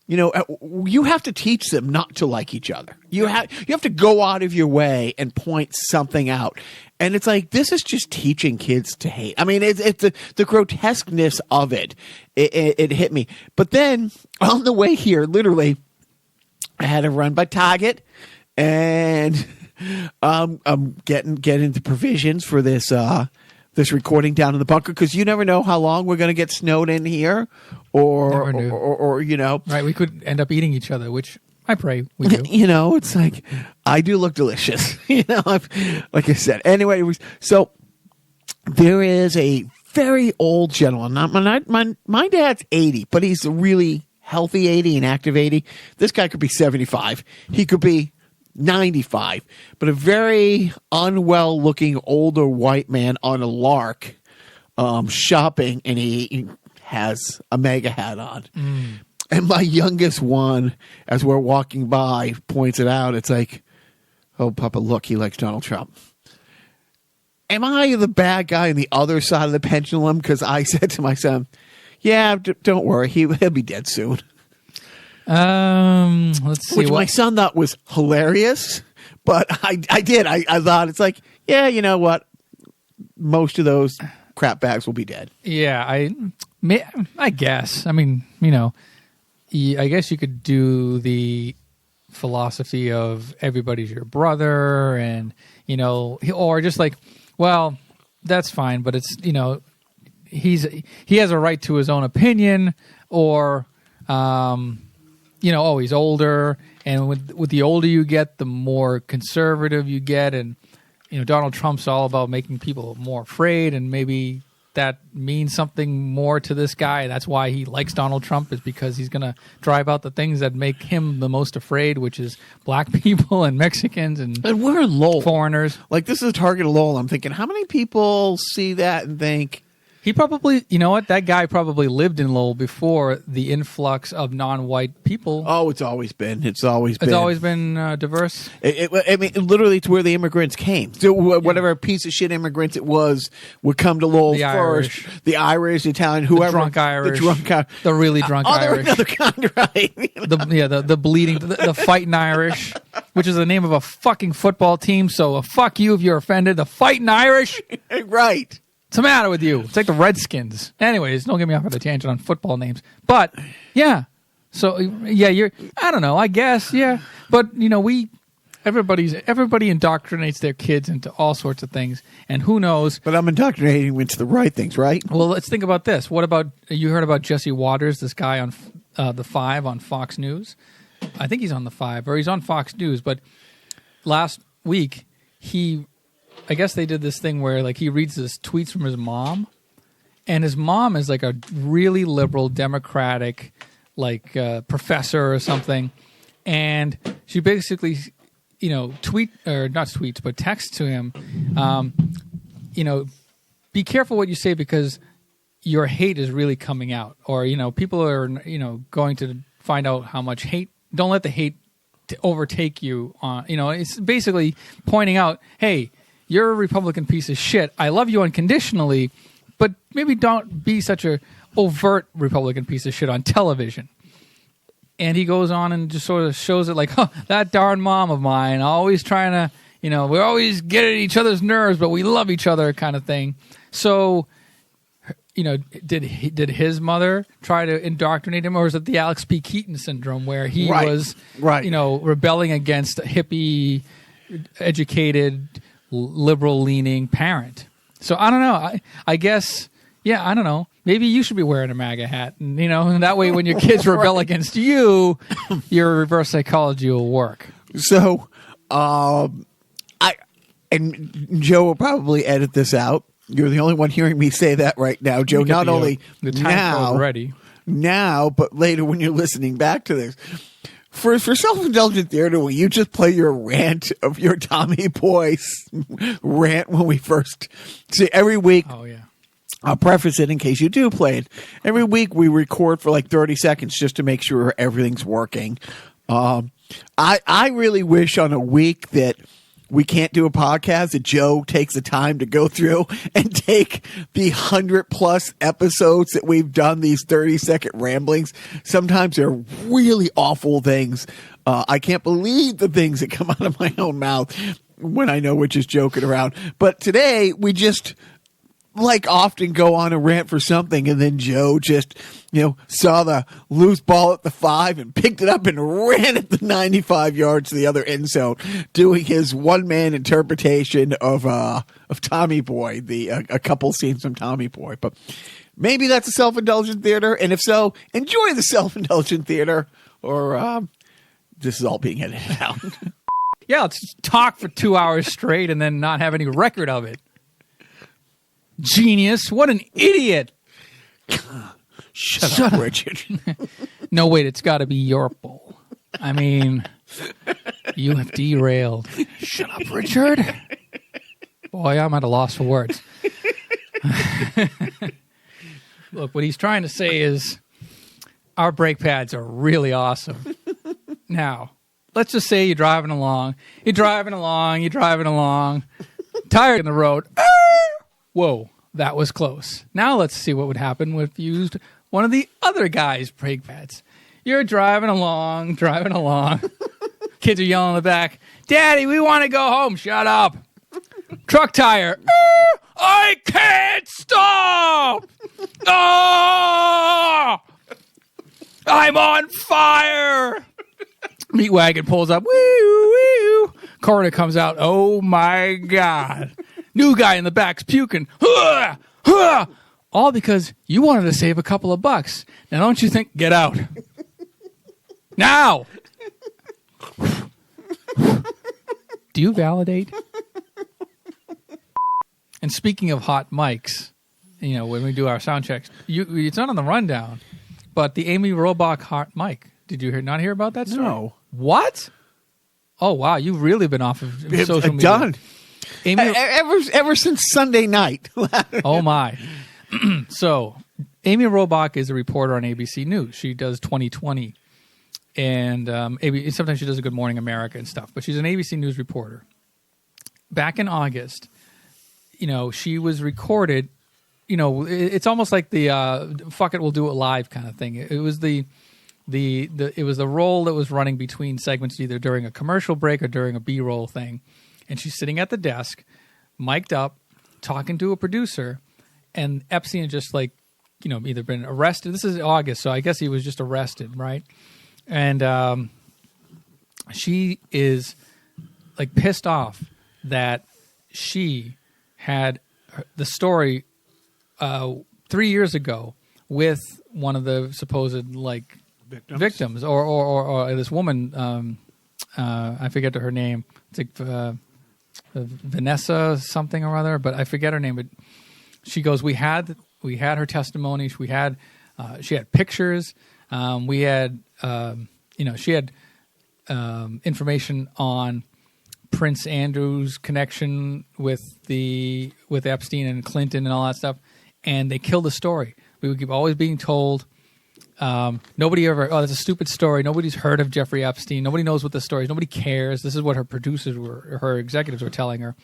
you have to teach them not to like each other. You have to go out of your way and point something out. And it's like, this is just teaching kids to hate. I mean, it's the grotesqueness of it. It hit me. But then on the way here, literally, I had to run by Target, and I'm getting the provisions for this recording down in the bunker, because you never know how long we're going to get snowed in here, or right. We could end up eating each other, which I pray we do. It's like, I do look delicious. Like I said. Anyway, so there is a very old gentleman. My dad's 80, but he's a really healthy 80 and active 80. This guy could be 75. He could be 95, but a very unwell looking older white man on a lark shopping, and he has a mega hat on. And my youngest one, as we're walking by, points it out. It's like, oh, Papa, look, he likes Donald Trump. Am I the bad guy on the other side of the pendulum? Because I said to my son, yeah, don't worry, he'll be dead soon. Let's see. Which my son thought was hilarious, but I did. I thought, it's like, yeah, you know what? Most of those crap bags will be dead. Yeah, I guess. I mean, I guess you could do the philosophy of everybody's your brother, and or just like, well, that's fine, but it's he has a right to his own opinion, or he's older, and with the older you get, the more conservative you get, and Donald Trump's all about making people more afraid, and maybe that means something more to this guy. That's why he likes Donald Trump, is because he's going to drive out the things that make him the most afraid, which is black people and Mexicans and we're in Lowell. Foreigners. Like, this is a target of Lowell. I'm thinking, how many people see that and think... He probably, you know what? That guy probably lived in Lowell before the influx of non-white people. Oh, it's always been. It's always been diverse. I mean, literally, it's where the immigrants came. So whatever piece of shit immigrants it was would come to Lowell The first. Irish. The Irish, the Italian, whoever. The drunk Irish. The really drunk oh, Irish. Another kind, right? The bleeding, the fighting Irish, which is the name of a fucking football team. So fuck you if you're offended. The fighting Irish. Right. What's the matter with you? It's like the Redskins. Anyways, don't get me off on the tangent on football names. But, yeah. So, yeah, I don't know, I guess, yeah. But, you know, everybody indoctrinates their kids into all sorts of things. And who knows? But I'm indoctrinating into the right things, right? Well, let's think about this. What about, you heard about Jesse Waters, this guy on the 5 on Fox News? I think he's on the 5, or he's on Fox News. But last week, I guess they did this thing where, like, he reads his tweets from his mom, and his mom is like a really liberal Democratic, like, professor or something, and she basically, you know, text to him, you know, be careful what you say because your hate is really coming out, or, you know, people are, you know, going to find out how much hate. Don't let the hate overtake you on, you know, it's basically pointing out, hey, you're a Republican piece of shit. I love you unconditionally, but maybe don't be such a overt Republican piece of shit on television. And he goes on and just sort of shows it like, that darn mom of mine, always trying to, you know, we always get at each other's nerves, but we love each other kind of thing. So, you know, did his mother try to indoctrinate him, or is it the Alex P. Keaton syndrome where he was, you know, rebelling against a hippie, educated, liberal-leaning parent? So I don't know. I guess, yeah, I don't know. Maybe you should be wearing a MAGA hat, and you know, and that way when your kids rebel against you, your reverse psychology will work. So, and Joe will probably edit this out. You're the only one hearing me say that right now, Joe. Not only the time ready now, but later when you're listening back to this. For self-indulgent theater, will you just play your rant of your Tommy Boy rant when we first see every week? Oh, yeah. I'll preface it in case you do play it. Every week we record for like 30 seconds just to make sure everything's working. I really wish on a week that we can't do a podcast that Joe takes the time to go through and take the 100+ episodes that we've done, these 30-second ramblings. Sometimes they're really awful things. I can't believe the things that come out of my own mouth when I know we're just joking around. But today we just, like, often go on a rant for something, and then Joe just, you know, saw the loose ball at the 5 and picked it up and ran it the 95 yards to the other end zone, doing his one-man interpretation of Tommy Boy, a couple scenes from Tommy Boy. But maybe that's a self-indulgent theater, and if so, enjoy the self-indulgent theater, or this is all being edited out. Yeah, let's talk for 2 hours straight and then not have any record of it. Genius. What an idiot. Shut up, Richard. No, wait, it's got to be your bowl. I mean, you have derailed. Shut up, Richard. Boy, I'm at a loss for words. Look, what he's trying to say is our brake pads are really awesome. Now, let's just say you're driving along, tired in the road. Whoa, that was close. Now let's see what would happen if you used one of the other guy's brake pads. You're driving along. Kids are yelling in the back, Daddy, we want to go home. Shut up. Truck tire. I can't stop. Oh, I'm on fire. Meat wagon pulls up. Woo, woo. Coroner comes out. Oh, my God. New guy in the back's puking. All because you wanted to save a couple of bucks. Now, don't you think? Get out. Now. Do you validate? And speaking of hot mics when we do our sound checks. It's not on the rundown, but the Amy Robach hot mic. Did you not hear about that story? No. What? Oh wow, you've really been off of social media. Done. Amy, ever since Sunday night. oh my. So, Amy Robach is a reporter on ABC News. She does 2020, and sometimes she does a Good Morning America and stuff. But she's an ABC News reporter. Back in August, she was recorded. It's almost like the "fuck it, we'll do it live" kind of thing. It was it was the roll that was running between segments, either during a commercial break or during a B-roll thing. And she's sitting at the desk, mic'd up, talking to a producer, and Epstein had just either been arrested. This is August, so I guess he was just arrested, right? And she is pissed off that she had the story 3 years ago with one of the supposed victims or this woman. I forget her name. It's Vanessa something or other, but I forget her name. But she goes, we had her testimony. She had pictures. We had she had information on Prince Andrew's connection with Epstein and Clinton and all that stuff, and they killed the story. We would keep always being told. Nobody ever. Oh, that's a stupid story. Nobody's heard of Jeffrey Epstein. Nobody knows what the story is. Nobody cares. This is what her producers her executives were telling her,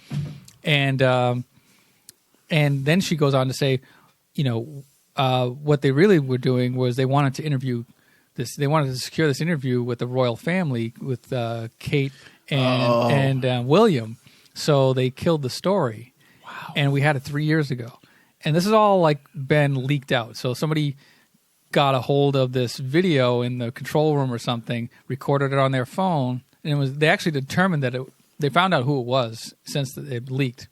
and then she goes on to say, what they really were doing was they wanted to interview this. They wanted to secure this interview with the royal family, with Kate and William. So they killed the story. Wow. And we had it 3 years ago, and this is all been leaked out. So somebody got a hold of this video in the control room or something, recorded it on their phone, and they actually determined that they found out who it was since it leaked.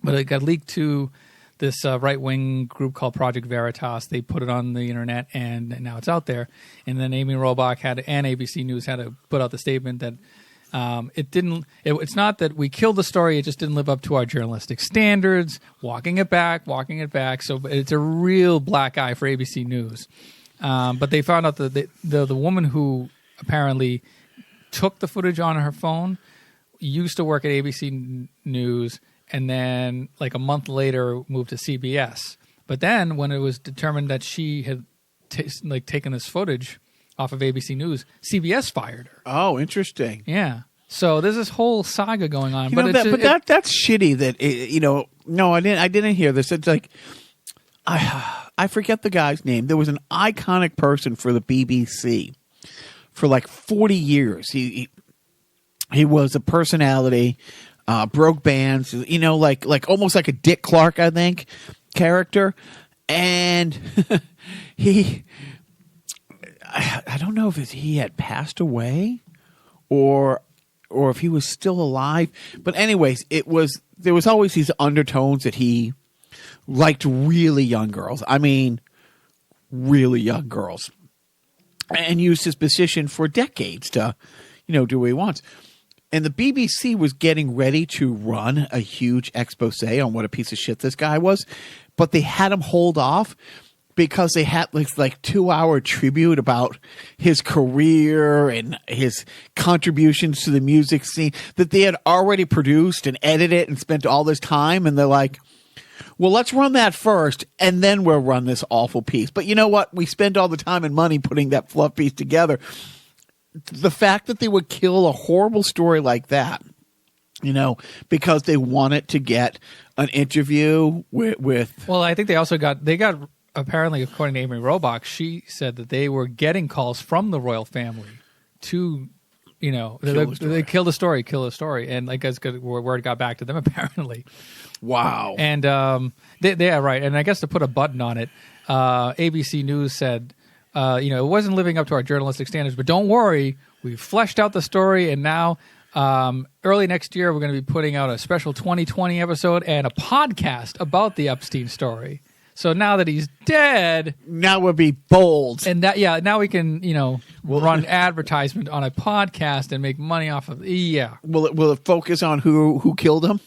But it got leaked to this right-wing group called Project Veritas. They put it on the internet, and now it's out there. And then Amy Robach and ABC News had to put out the statement that it's not that we killed the story, it just didn't live up to our journalistic standards, walking it back. So it's a real black eye for ABC News. But they found out that the woman who apparently took the footage on her phone used to work at ABC News, and then a month later moved to CBS. But then when it was determined that she had taken this footage off of ABC News, CBS fired her. Oh, interesting. Yeah. So there's this whole saga going on. That's shitty. That no, I didn't hear this. It's I forget the guy's name. There was an iconic person for the BBC for 40 years. He was a personality, broke bands. Almost like a Dick Clark, I think, character, and I don't know if he had passed away or if he was still alive. But anyways, there was always these undertones that he liked really young girls. I mean, really young girls. And used his position for decades to, do what he wants. And the BBC was getting ready to run a huge expose on what a piece of shit this guy was. But they had him hold off because they had 2-hour tribute about his career and his contributions to the music scene that they had already produced and edited and spent all this time. And they're like, well, let's run that first, and then we'll run this awful piece. But you know what? We spend all the time and money putting that fluff piece together. The fact that they would kill a horrible story like that, because they wanted to get an interview with Well, I think they got apparently, according to Amy Robach, she said that they were getting calls from the royal family to, they kill the story. And word got back to them, apparently. Wow. And they are right. And I guess to put a button on it, ABC News said, it wasn't living up to our journalistic standards, but don't worry, we've fleshed out the story, and now early next year we're going to be putting out a special 2020 episode and a podcast about the Epstein story. So now that he's dead, now we'll be bold, and now we can run advertisement on a podcast and make money off of. Yeah, will it focus on who killed him?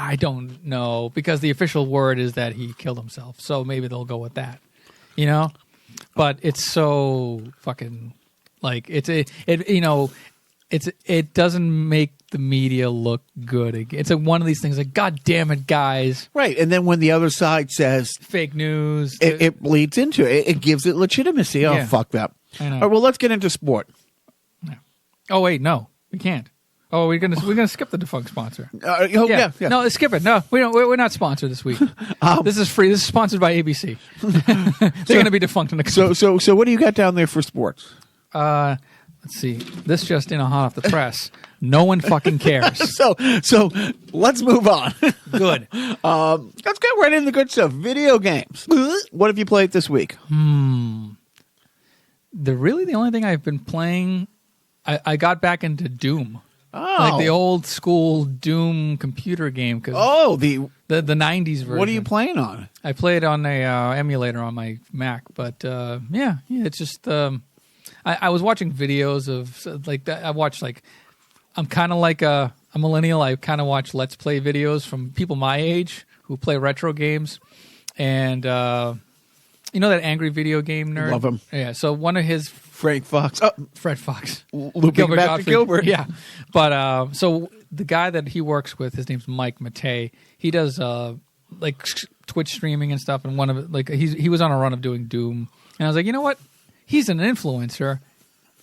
I don't know, because the official word is that he killed himself. So maybe they'll go with that, you know? But it's so fucking like it doesn't make the media look good. It's one of these things like, God damn it, guys. Right. And then when the other side says fake news, it bleeds into it. It gives it legitimacy. Oh, fuck that. I know. All right, well, let's get into sport. Yeah. Oh, wait, no, we can't. Oh, we're gonna skip the defunct sponsor. Yeah. No, skip it. No, we're not sponsored this week. This is free. This is sponsored by ABC. They're gonna be defunct in a couple. So what do you got down there for sports? Let's see. This just in, hot off the press. No one fucking cares. So let's move on. Good. Let's get right into the good stuff. Video games. What have you played this week? The only thing I've been playing, I got back into Doom. Oh. Like the old school Doom computer game. The 90s version. What are you playing on? I play it on a emulator on my Mac, but it's just I was watching videos of like that. I watched I'm kind of like a millennial. I kind of watch Let's Play videos from people my age who play retro games, and you know that angry video game nerd. Love him. Yeah. So one of his Fred Fox. Looping back to Gilbert. Yeah. But so the guy that he works with, his name's Mike Matei. He does like Twitch streaming and stuff, and one of it, he was on a run of doing Doom, and I was like, you know what? He's an influencer,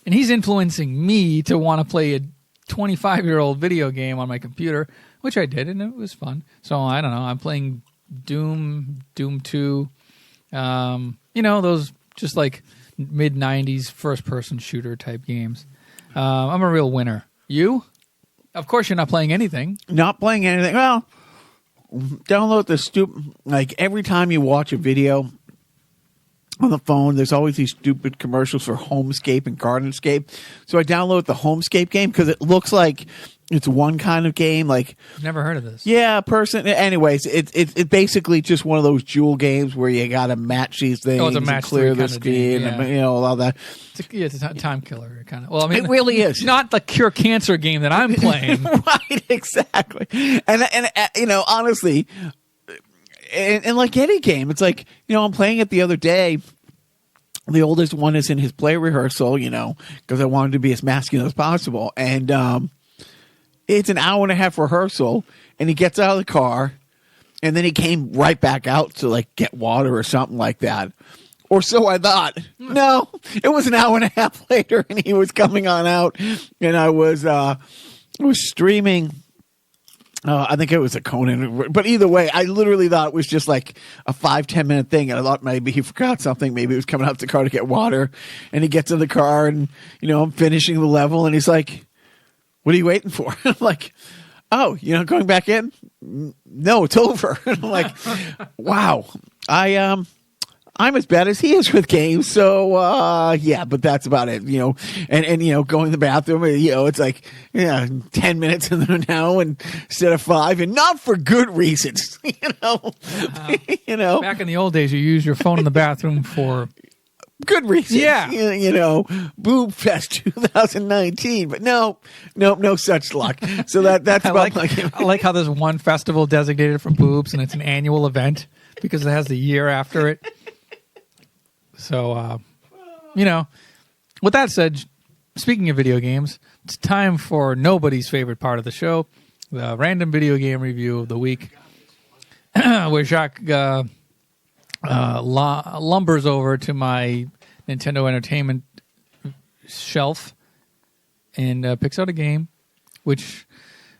and he's influencing me to want to play a 25-year-old video game on my computer, which I did, and it was fun. So I don't know. I'm playing Doom 2. Those just like mid-90s first-person shooter type games. I'm a real winner. You? Of course you're not playing anything. Not playing anything. Well, download the stupid... Like, every time you watch a video on the phone, there's always these stupid commercials for Homescape and Gardenscape. So I download the Homescape game because it looks like it's one kind of game. Like, I've never heard of this. Yeah, anyways, it's basically just one of those Jewel games where you got to match these things. It's a match and clear the screen, and all that. It's a time killer kind of. Well, I mean, it really is. It's not the Cure Cancer game that I'm playing. Right, exactly. And honestly, and like any game, it's like, I'm playing it the other day. The oldest one is in his play rehearsal, because I wanted to be as masculine as possible. And it's an hour and a half rehearsal, and he gets out of the car, and then he came right back out to like get water or something like that. Or so I thought. No, it was an hour and a half later, and he was coming on out, and I was streaming. I think it was a Conan, but either way, I literally thought it was just like a 5-10 minute thing, and I thought maybe he forgot something. Maybe he was coming out to the car to get water, and he gets in the car, and I'm finishing the level, and he's like, "What are you waiting for?" I'm like, "Oh, going back in? No, it's over." And I'm like, "Wow, I'm as bad as he is with games." So yeah, but that's about it. And going to the bathroom, it's like 10 minutes in there now instead of 5, and not for good reasons. Back in the old days, you used your phone in the bathroom for good reasons. Yeah. Boob Fest 2019, but no such luck. So that's about I like how there's one festival designated for boobs, and it's an annual event because it has the year after it. So, with that said, speaking of video games, it's time for nobody's favorite part of the show, the random video game review of the week, where Jacques lumbers over to my Nintendo Entertainment shelf and picks out a game which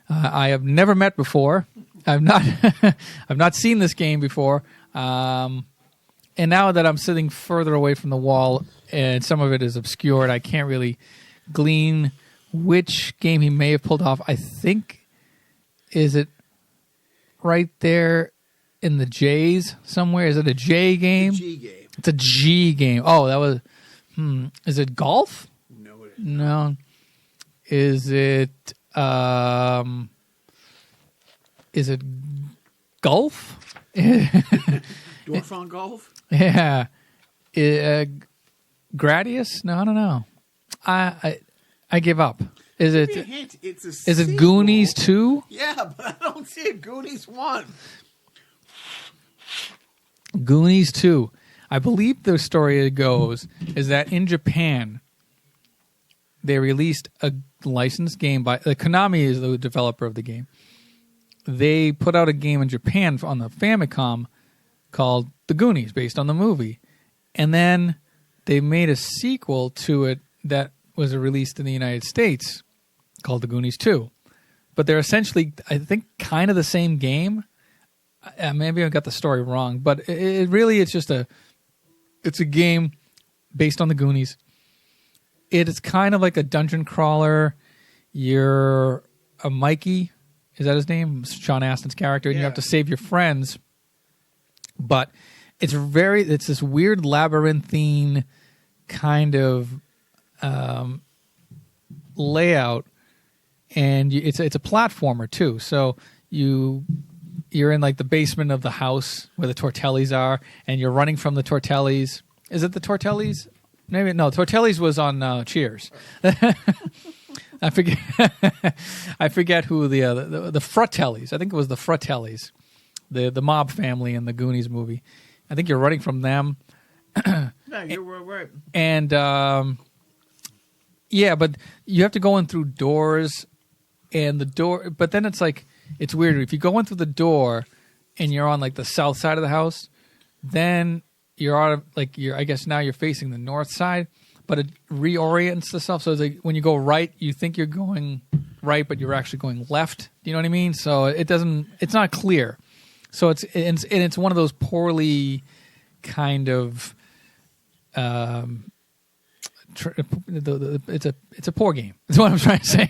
I have never met before. I've not seen this game before. And now that I'm sitting further away from the wall and some of it is obscured, I can't really glean which game he may have pulled off. I think, is it right there in the J's somewhere? Is it a J game? It's a G game. It's a G game. Oh, that was... Is it golf? No, it is not. No. Is it... Is it golf? Dwarf Golf? Yeah. Gradius? No, I don't know. I give up. Is Give me a it hint. It's a is it sequel. Goonies 2? Yeah, but I don't see a Goonies 1. Goonies 2. I believe the story goes is that in Japan they released a licensed game by Konami is the developer of the game. They put out a game in Japan on the Famicom called The Goonies, based on the movie. And then they made a sequel to it that was released in the United States called The Goonies 2. But they're essentially, I think, kind of the same game. Maybe I got the story wrong, but it's just it's a game based on The Goonies. It is kind of like a dungeon crawler. You're a Mikey. Is that his name? Sean Astin's character. And you have to save your friends. But it's this weird labyrinthine kind of layout. And it's a platformer too. So you're in like the basement of the house where the Tortellis are, and you're running from the Tortellis. Is it the Tortellis? Maybe no. Tortellis was on Cheers. I forget. I forget who the Fratellis. I think it was the Fratellis, the mob family in the Goonies movie. I think you're running from them. No, you're right. And but you have to go in through doors, and the door. But then it's like it's weird. If you go in through the door, and you're on like the south side of the house, then you're out of I guess now you're facing the north side. But it reorients itself. So it's like when you go right, you think you're going right, but you're actually going left. Do you know what I mean? So it's not clear. So it's one of those poorly kind of, it's a poor game. That's what I'm trying to say.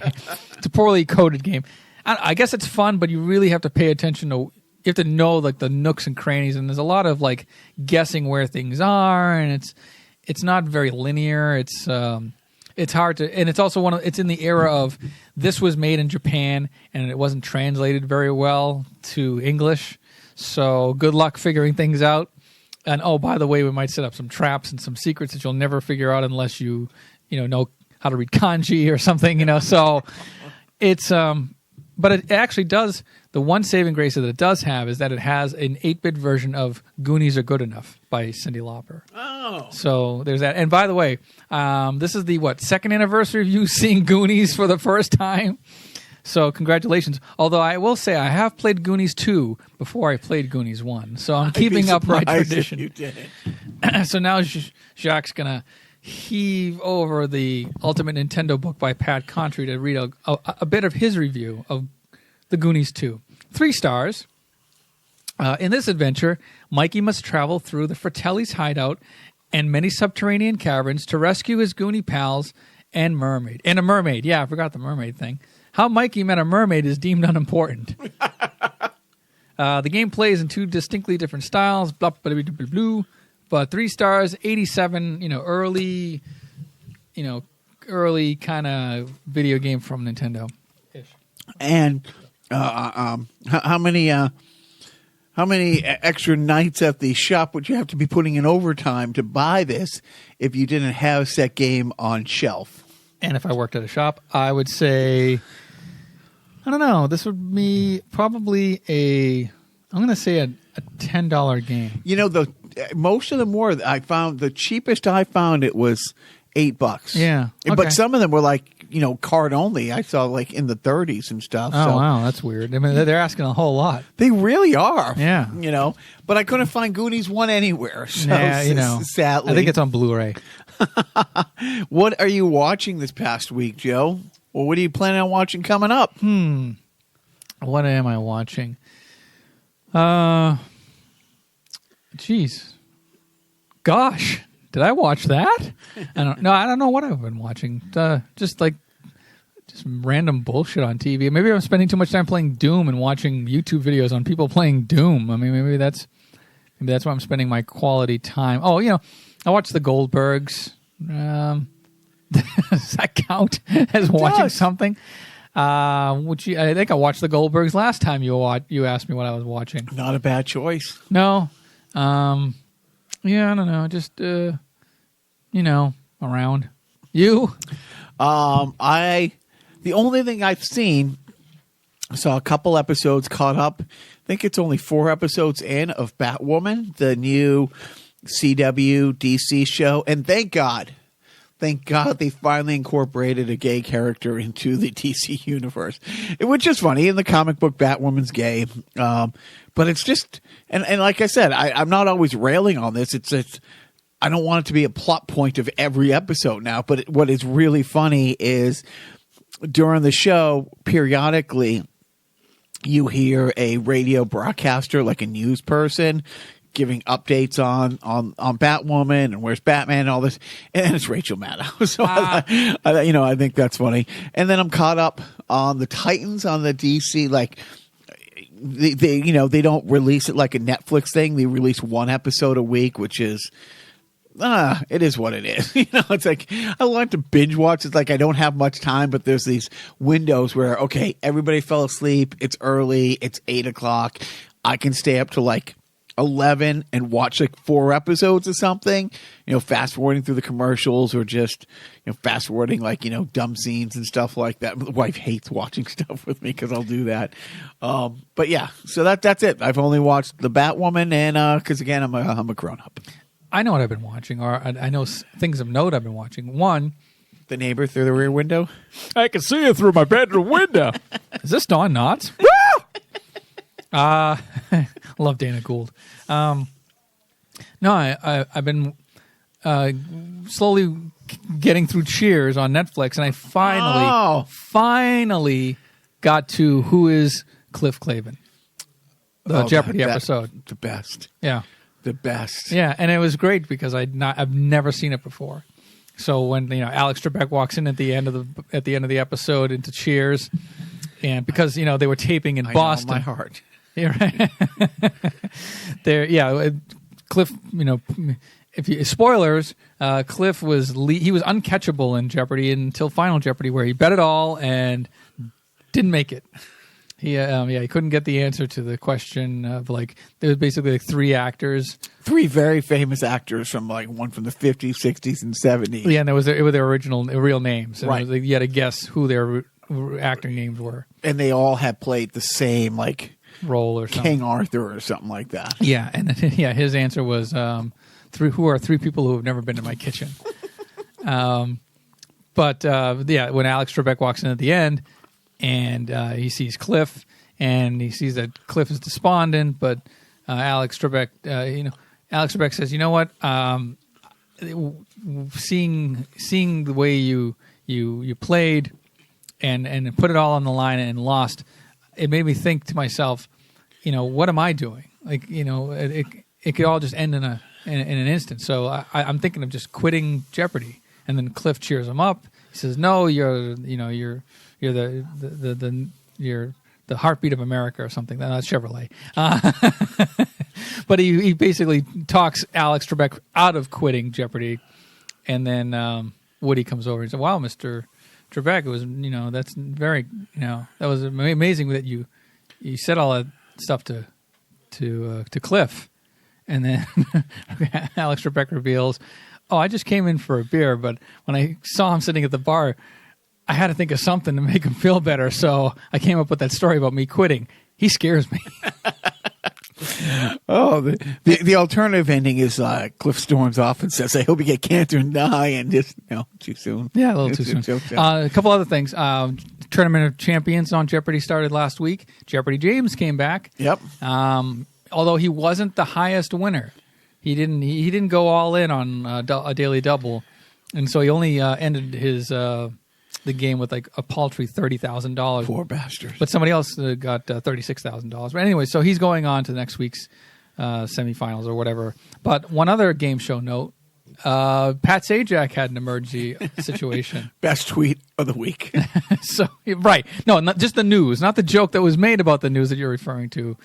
It's a poorly coded game. I guess it's fun, but you really have to pay attention to, you have to know like the nooks and crannies. And there's a lot of like guessing where things are. And it's not very linear. It's hard to, and it's also it's in the era of this was made in Japan and it wasn't translated very well to English. So good luck figuring things out. And oh, by the way, we might set up some traps and some secrets that you'll never figure out unless you know how to read kanji or something. So it's but it actually does. The one saving grace that it does have is that it has an 8-bit version of Goonies Are Good Enough by Cyndi Lauper. Oh. So there's that. And by the way, this is the, second anniversary of you seeing Goonies for the first time? So congratulations. Although I will say I have played Goonies 2 before I played Goonies 1. So I'm keeping up my tradition. You did So now Jacques' going to heave over the Ultimate Nintendo book by Pat Contry to read a bit of his review of The Goonies 2. 3 stars. In this adventure, Mikey must travel through the Fratelli's hideout and many subterranean caverns to rescue his Goonie pals and a mermaid. Yeah, I forgot the mermaid thing. How Mikey met a mermaid is deemed unimportant. The game plays in 2 distinctly different styles. Blah, blah, blah, blah, blah, but 3 stars, 87. Early kind of video game from Nintendo. And how many extra nights at the shop would you have to be putting in overtime to buy this if you didn't have said game on shelf? And if I worked at a shop, I would say, I don't know, this would be probably I'm going to say a $10 game. Most of them were. I found the cheapest I found it was $8. Yeah. Okay. But some of them were card only. I saw in the 30s and stuff. Oh, wow. That's weird. I mean, they're asking a whole lot. They really are. Yeah. But I couldn't find Goonies 1 anywhere. So, sadly. I think it's on Blu-ray. What are you watching this past week, Joe? Well, what are you planning on watching coming up? What am I watching? Gosh, did I watch that? I don't know what I've been watching. Just random bullshit on TV. Maybe I'm spending too much time playing Doom and watching YouTube videos on people playing Doom. I mean, maybe that's why I'm spending my quality time. Oh, I watched the Goldbergs. Does that count as watching something? I think I watched the Goldbergs last time you asked me what I was watching. Not a bad choice. No. Yeah, I don't know. Just, around. You? I The only thing I've seen, I saw a couple episodes caught up. I think it's only 4 episodes in of Batwoman, the new CW DC show. And thank God they finally incorporated a gay character into the DC universe. Which is funny. In the comic book, Batwoman's gay. But it's just, and like I said, I'm not always railing on this. It's I don't want it to be a plot point of every episode now. But what is really funny is during the show, periodically, you hear a radio broadcaster, like a news person, giving updates on Batwoman and where's Batman and all this, and it's Rachel Maddow. So I think that's funny. And then I'm caught up on the Titans on the DC. Like they don't release it like a Netflix thing. They release 1 episode a week, which is. It is what it is. It's like I like to binge watch. It's like I don't have much time, but there's these windows where, okay, everybody fell asleep. It's early. It's 8:00. I can stay up to like 11 and watch like 4 episodes of something, fast forwarding through the commercials or just, fast forwarding like, dumb scenes and stuff like that. My wife hates watching stuff with me because I'll do that. But yeah, so that's it. I've only watched the Batwoman and, cause again, I'm a grown up. I know what I've been watching, or I know things of note I've been watching. One, The Neighbor Through the Rear Window. I can see you through my bedroom window. Is this Dawn Knotts? Love Dana Gould. No, I've been slowly getting through Cheers on Netflix, and I finally got to Who is Cliff Clavin, the Jeopardy episode. The best. Yeah. The best. Yeah, and it was great because I've never seen it before. So when Alex Trebek walks in at the end of the episode into Cheers, and because they were taping in Boston, my heart. Yeah, right. Cliff. Spoilers. Cliff was he was uncatchable in Jeopardy until Final Jeopardy, where he bet it all and didn't make it. He couldn't get the answer to the question of there was basically like 3 actors, 3 very famous actors from one from the 50s, 60s, and 70s. Yeah, and it was their real names. And right. You had to guess who their acting names were, and they all had played the same role or something. King Arthur or something like that. Yeah, and his answer was who are 3 people who have never been in my kitchen. But when Alex Trebek walks in at the end. And he sees Cliff, and he sees that Cliff is despondent. But Alex Trebek, says, "You know what? Seeing the way you played, and put it all on the line and lost, it made me think to myself, what am I doing? It could all just end in an instant. So I'm thinking of just quitting Jeopardy." And then Cliff cheers him up. He says, "No, you're the heartbeat of America," or something. That's Chevrolet. But he basically talks Alex Trebek out of quitting Jeopardy, and then Woody comes over and says, "Wow, Mr. Trebek, it was that's very that was amazing that you said all that stuff to Cliff," and then Alex Trebek reveals, "Oh, I just came in for a beer, but when I saw him sitting at the bar, I had to think of something to make him feel better, so I came up with that story about me quitting. He scares me." Oh, the alternative ending is Cliff storms off and says, "I hope you get cancer and die," and just too soon. Yeah, a little too soon. A couple other things. Tournament of Champions on Jeopardy started last week. Jeopardy James came back. Yep. Although he wasn't the highest winner. He didn't go all in on a daily double, and so he only ended his the game with a paltry $30,000. Poor bastard. But somebody else got $36,000. But anyway, so he's going on to next week's semifinals or whatever. But one other game show note: Pat Sajak had an emergency situation. Best tweet of the week. So right, no, not just the news, not the joke that was made about the news that you're referring to.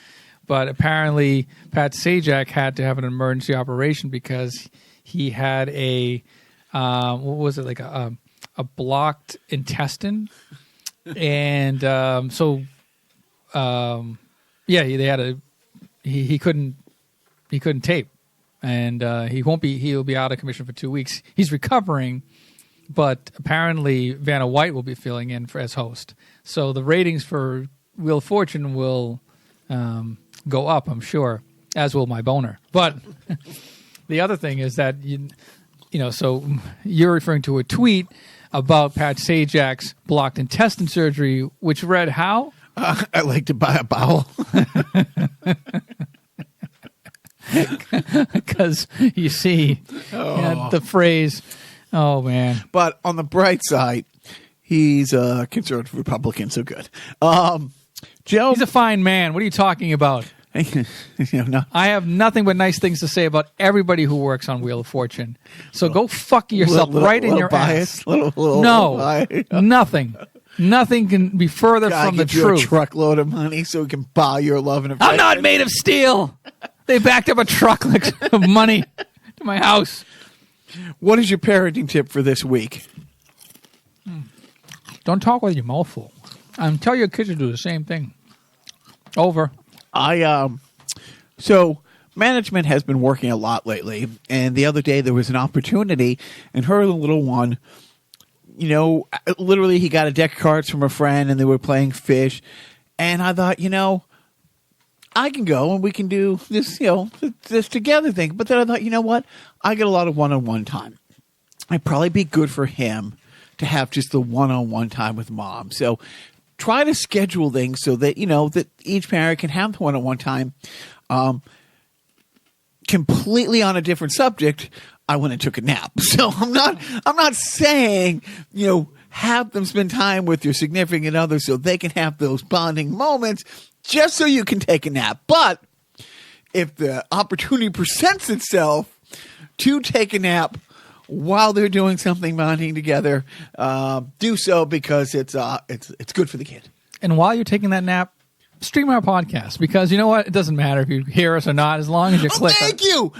But apparently, Pat Sajak had to have an emergency operation because he had a what was it, a blocked intestine, and they had he couldn't tape, and he'll be out of commission for 2 weeks. He's recovering, but apparently Vanna White will be filling in as host. So the ratings for Wheel of Fortune will go up, I'm sure, as will my boner. But the other thing is that, so you're referring to a tweet about Pat Sajak's blocked intestine surgery, which read how? I'd like to buy a bowel. Because you see the phrase, oh, man. But on the bright side, he's a conservative Republican, so good. Joe, he's a fine man. What are you talking about? No. I have nothing but nice things to say about everybody who works on Wheel of Fortune. So go fuck yourself right in your bias, ass. Little bias. Nothing. Nothing can be further from the truth. A truckload of money so we can buy your love and affection. I'm not made of steel. They backed up a truckload of money to my house. What is your parenting tip for this week? Don't talk with your mouth full. Tell your kids to do the same thing. Over. So management has been working a lot lately, and the other day there was an opportunity, and her little one, literally he got a deck of cards from a friend, and they were playing fish, and I thought, I can go and we can do this, this together thing. But then I thought, you know what? I get a lot of one-on-one time. It'd probably be good for him to have just the one-on-one time with mom. So try to schedule things so that, that each parent can have the one-on-one time. Completely on a different subject, I went and took a nap. So I'm not saying, have them spend time with your significant other so they can have those bonding moments just so you can take a nap. But if the opportunity presents itself to take a nap while they're doing something bonding together, do so because it's good for the kid. And while you're taking that nap, stream our podcast because you know what? It doesn't matter if you hear us or not as long as you click. Thank you.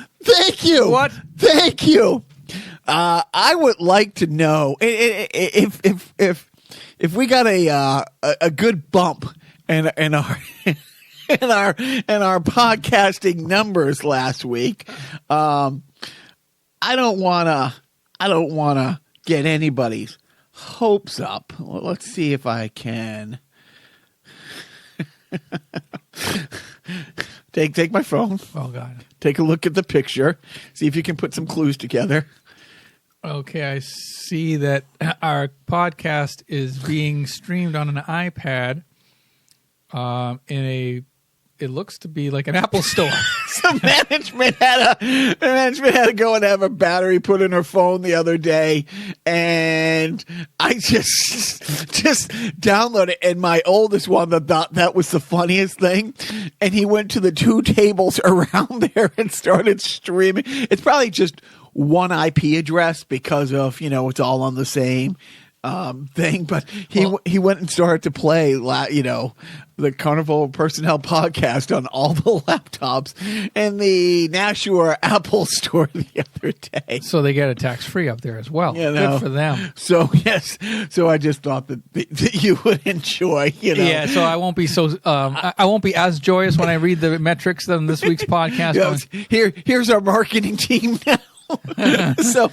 What? Thank you. I would like to know if we got a good bump in our podcasting numbers last week. I don't wanna get anybody's hopes up. Well, let's see if I can take my phone. Oh God. Take a look at the picture. See if you can put some clues together. Okay, I see that our podcast is being streamed on an iPad. It looks to be like an Apple store. So management had to go and have a battery put in her phone the other day, and I just downloaded it. And my oldest one thought that was the funniest thing, and he went to the two tables around there and started streaming. It's probably just one IP address because of it's all on the same thing, but he went and started to play the Carnival Personnel podcast on all the laptops in the Nashua Apple store the other day. So they get it tax free up there as well. Good for them. So yes, so I just thought that you would enjoy. Yeah, so I won't be I won't be as joyous when I read the metrics on this week's podcast. Here's our marketing team now. So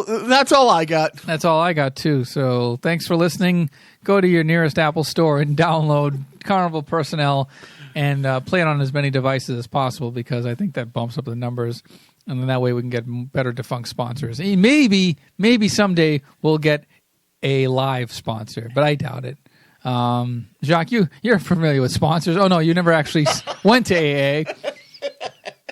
that's all I got. That's all I got too. So thanks for listening. Go to your nearest Apple store and download Carnival Personnel and play it on as many devices as possible because I think that bumps up the numbers, and then that way we can get better defunct sponsors. And maybe someday we'll get a live sponsor, but I doubt it. Jacques, you're familiar with sponsors. Oh no, you never actually went to AA.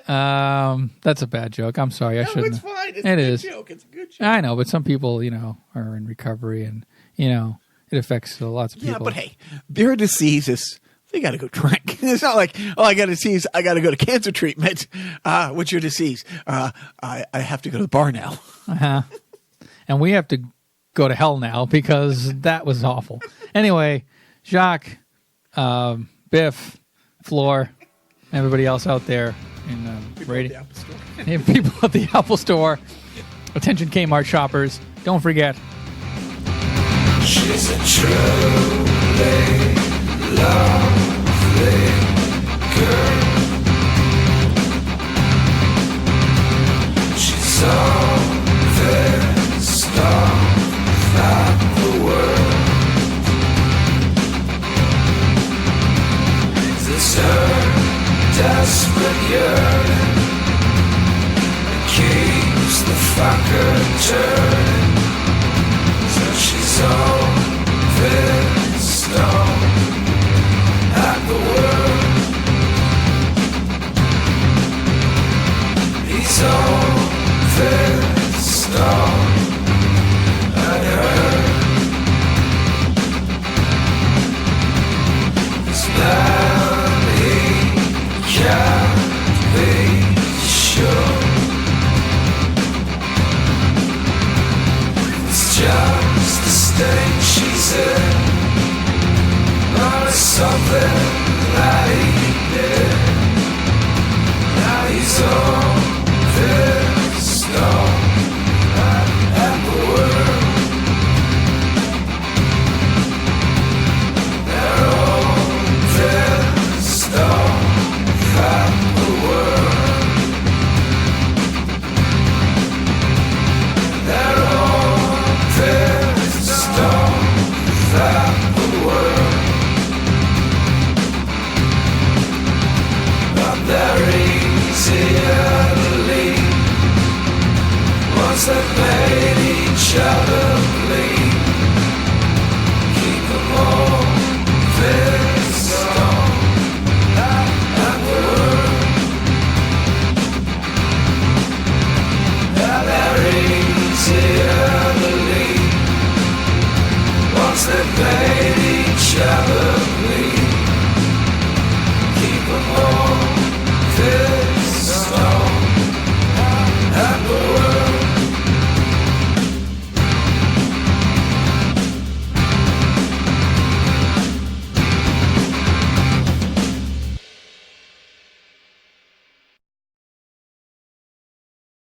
That's a bad joke. I'm sorry. I shouldn't. It's fine. It's a good joke. It's a good joke. I know, but some people, are in recovery, and it affects lots of people. Yeah, but hey, their diseases. They got to go drink. It's not like, I got a disease. I got to go to cancer treatment. What's your disease? I have to go to the bar now. And we have to go to hell now because that was awful. Anyway, Jacques, Biff, Floor, everybody else out there. Rating. People at the Apple Store. Attention Kmart shoppers. Don't forget. She's a truly lovely girl. She's so very strong. It's her desperate yearning that keeps the fucker turning. So she's all pissed off at the world. He's all pissed off at her. It's bad, he can't be sure. It's just the state she's in, or something that he did. Now he's all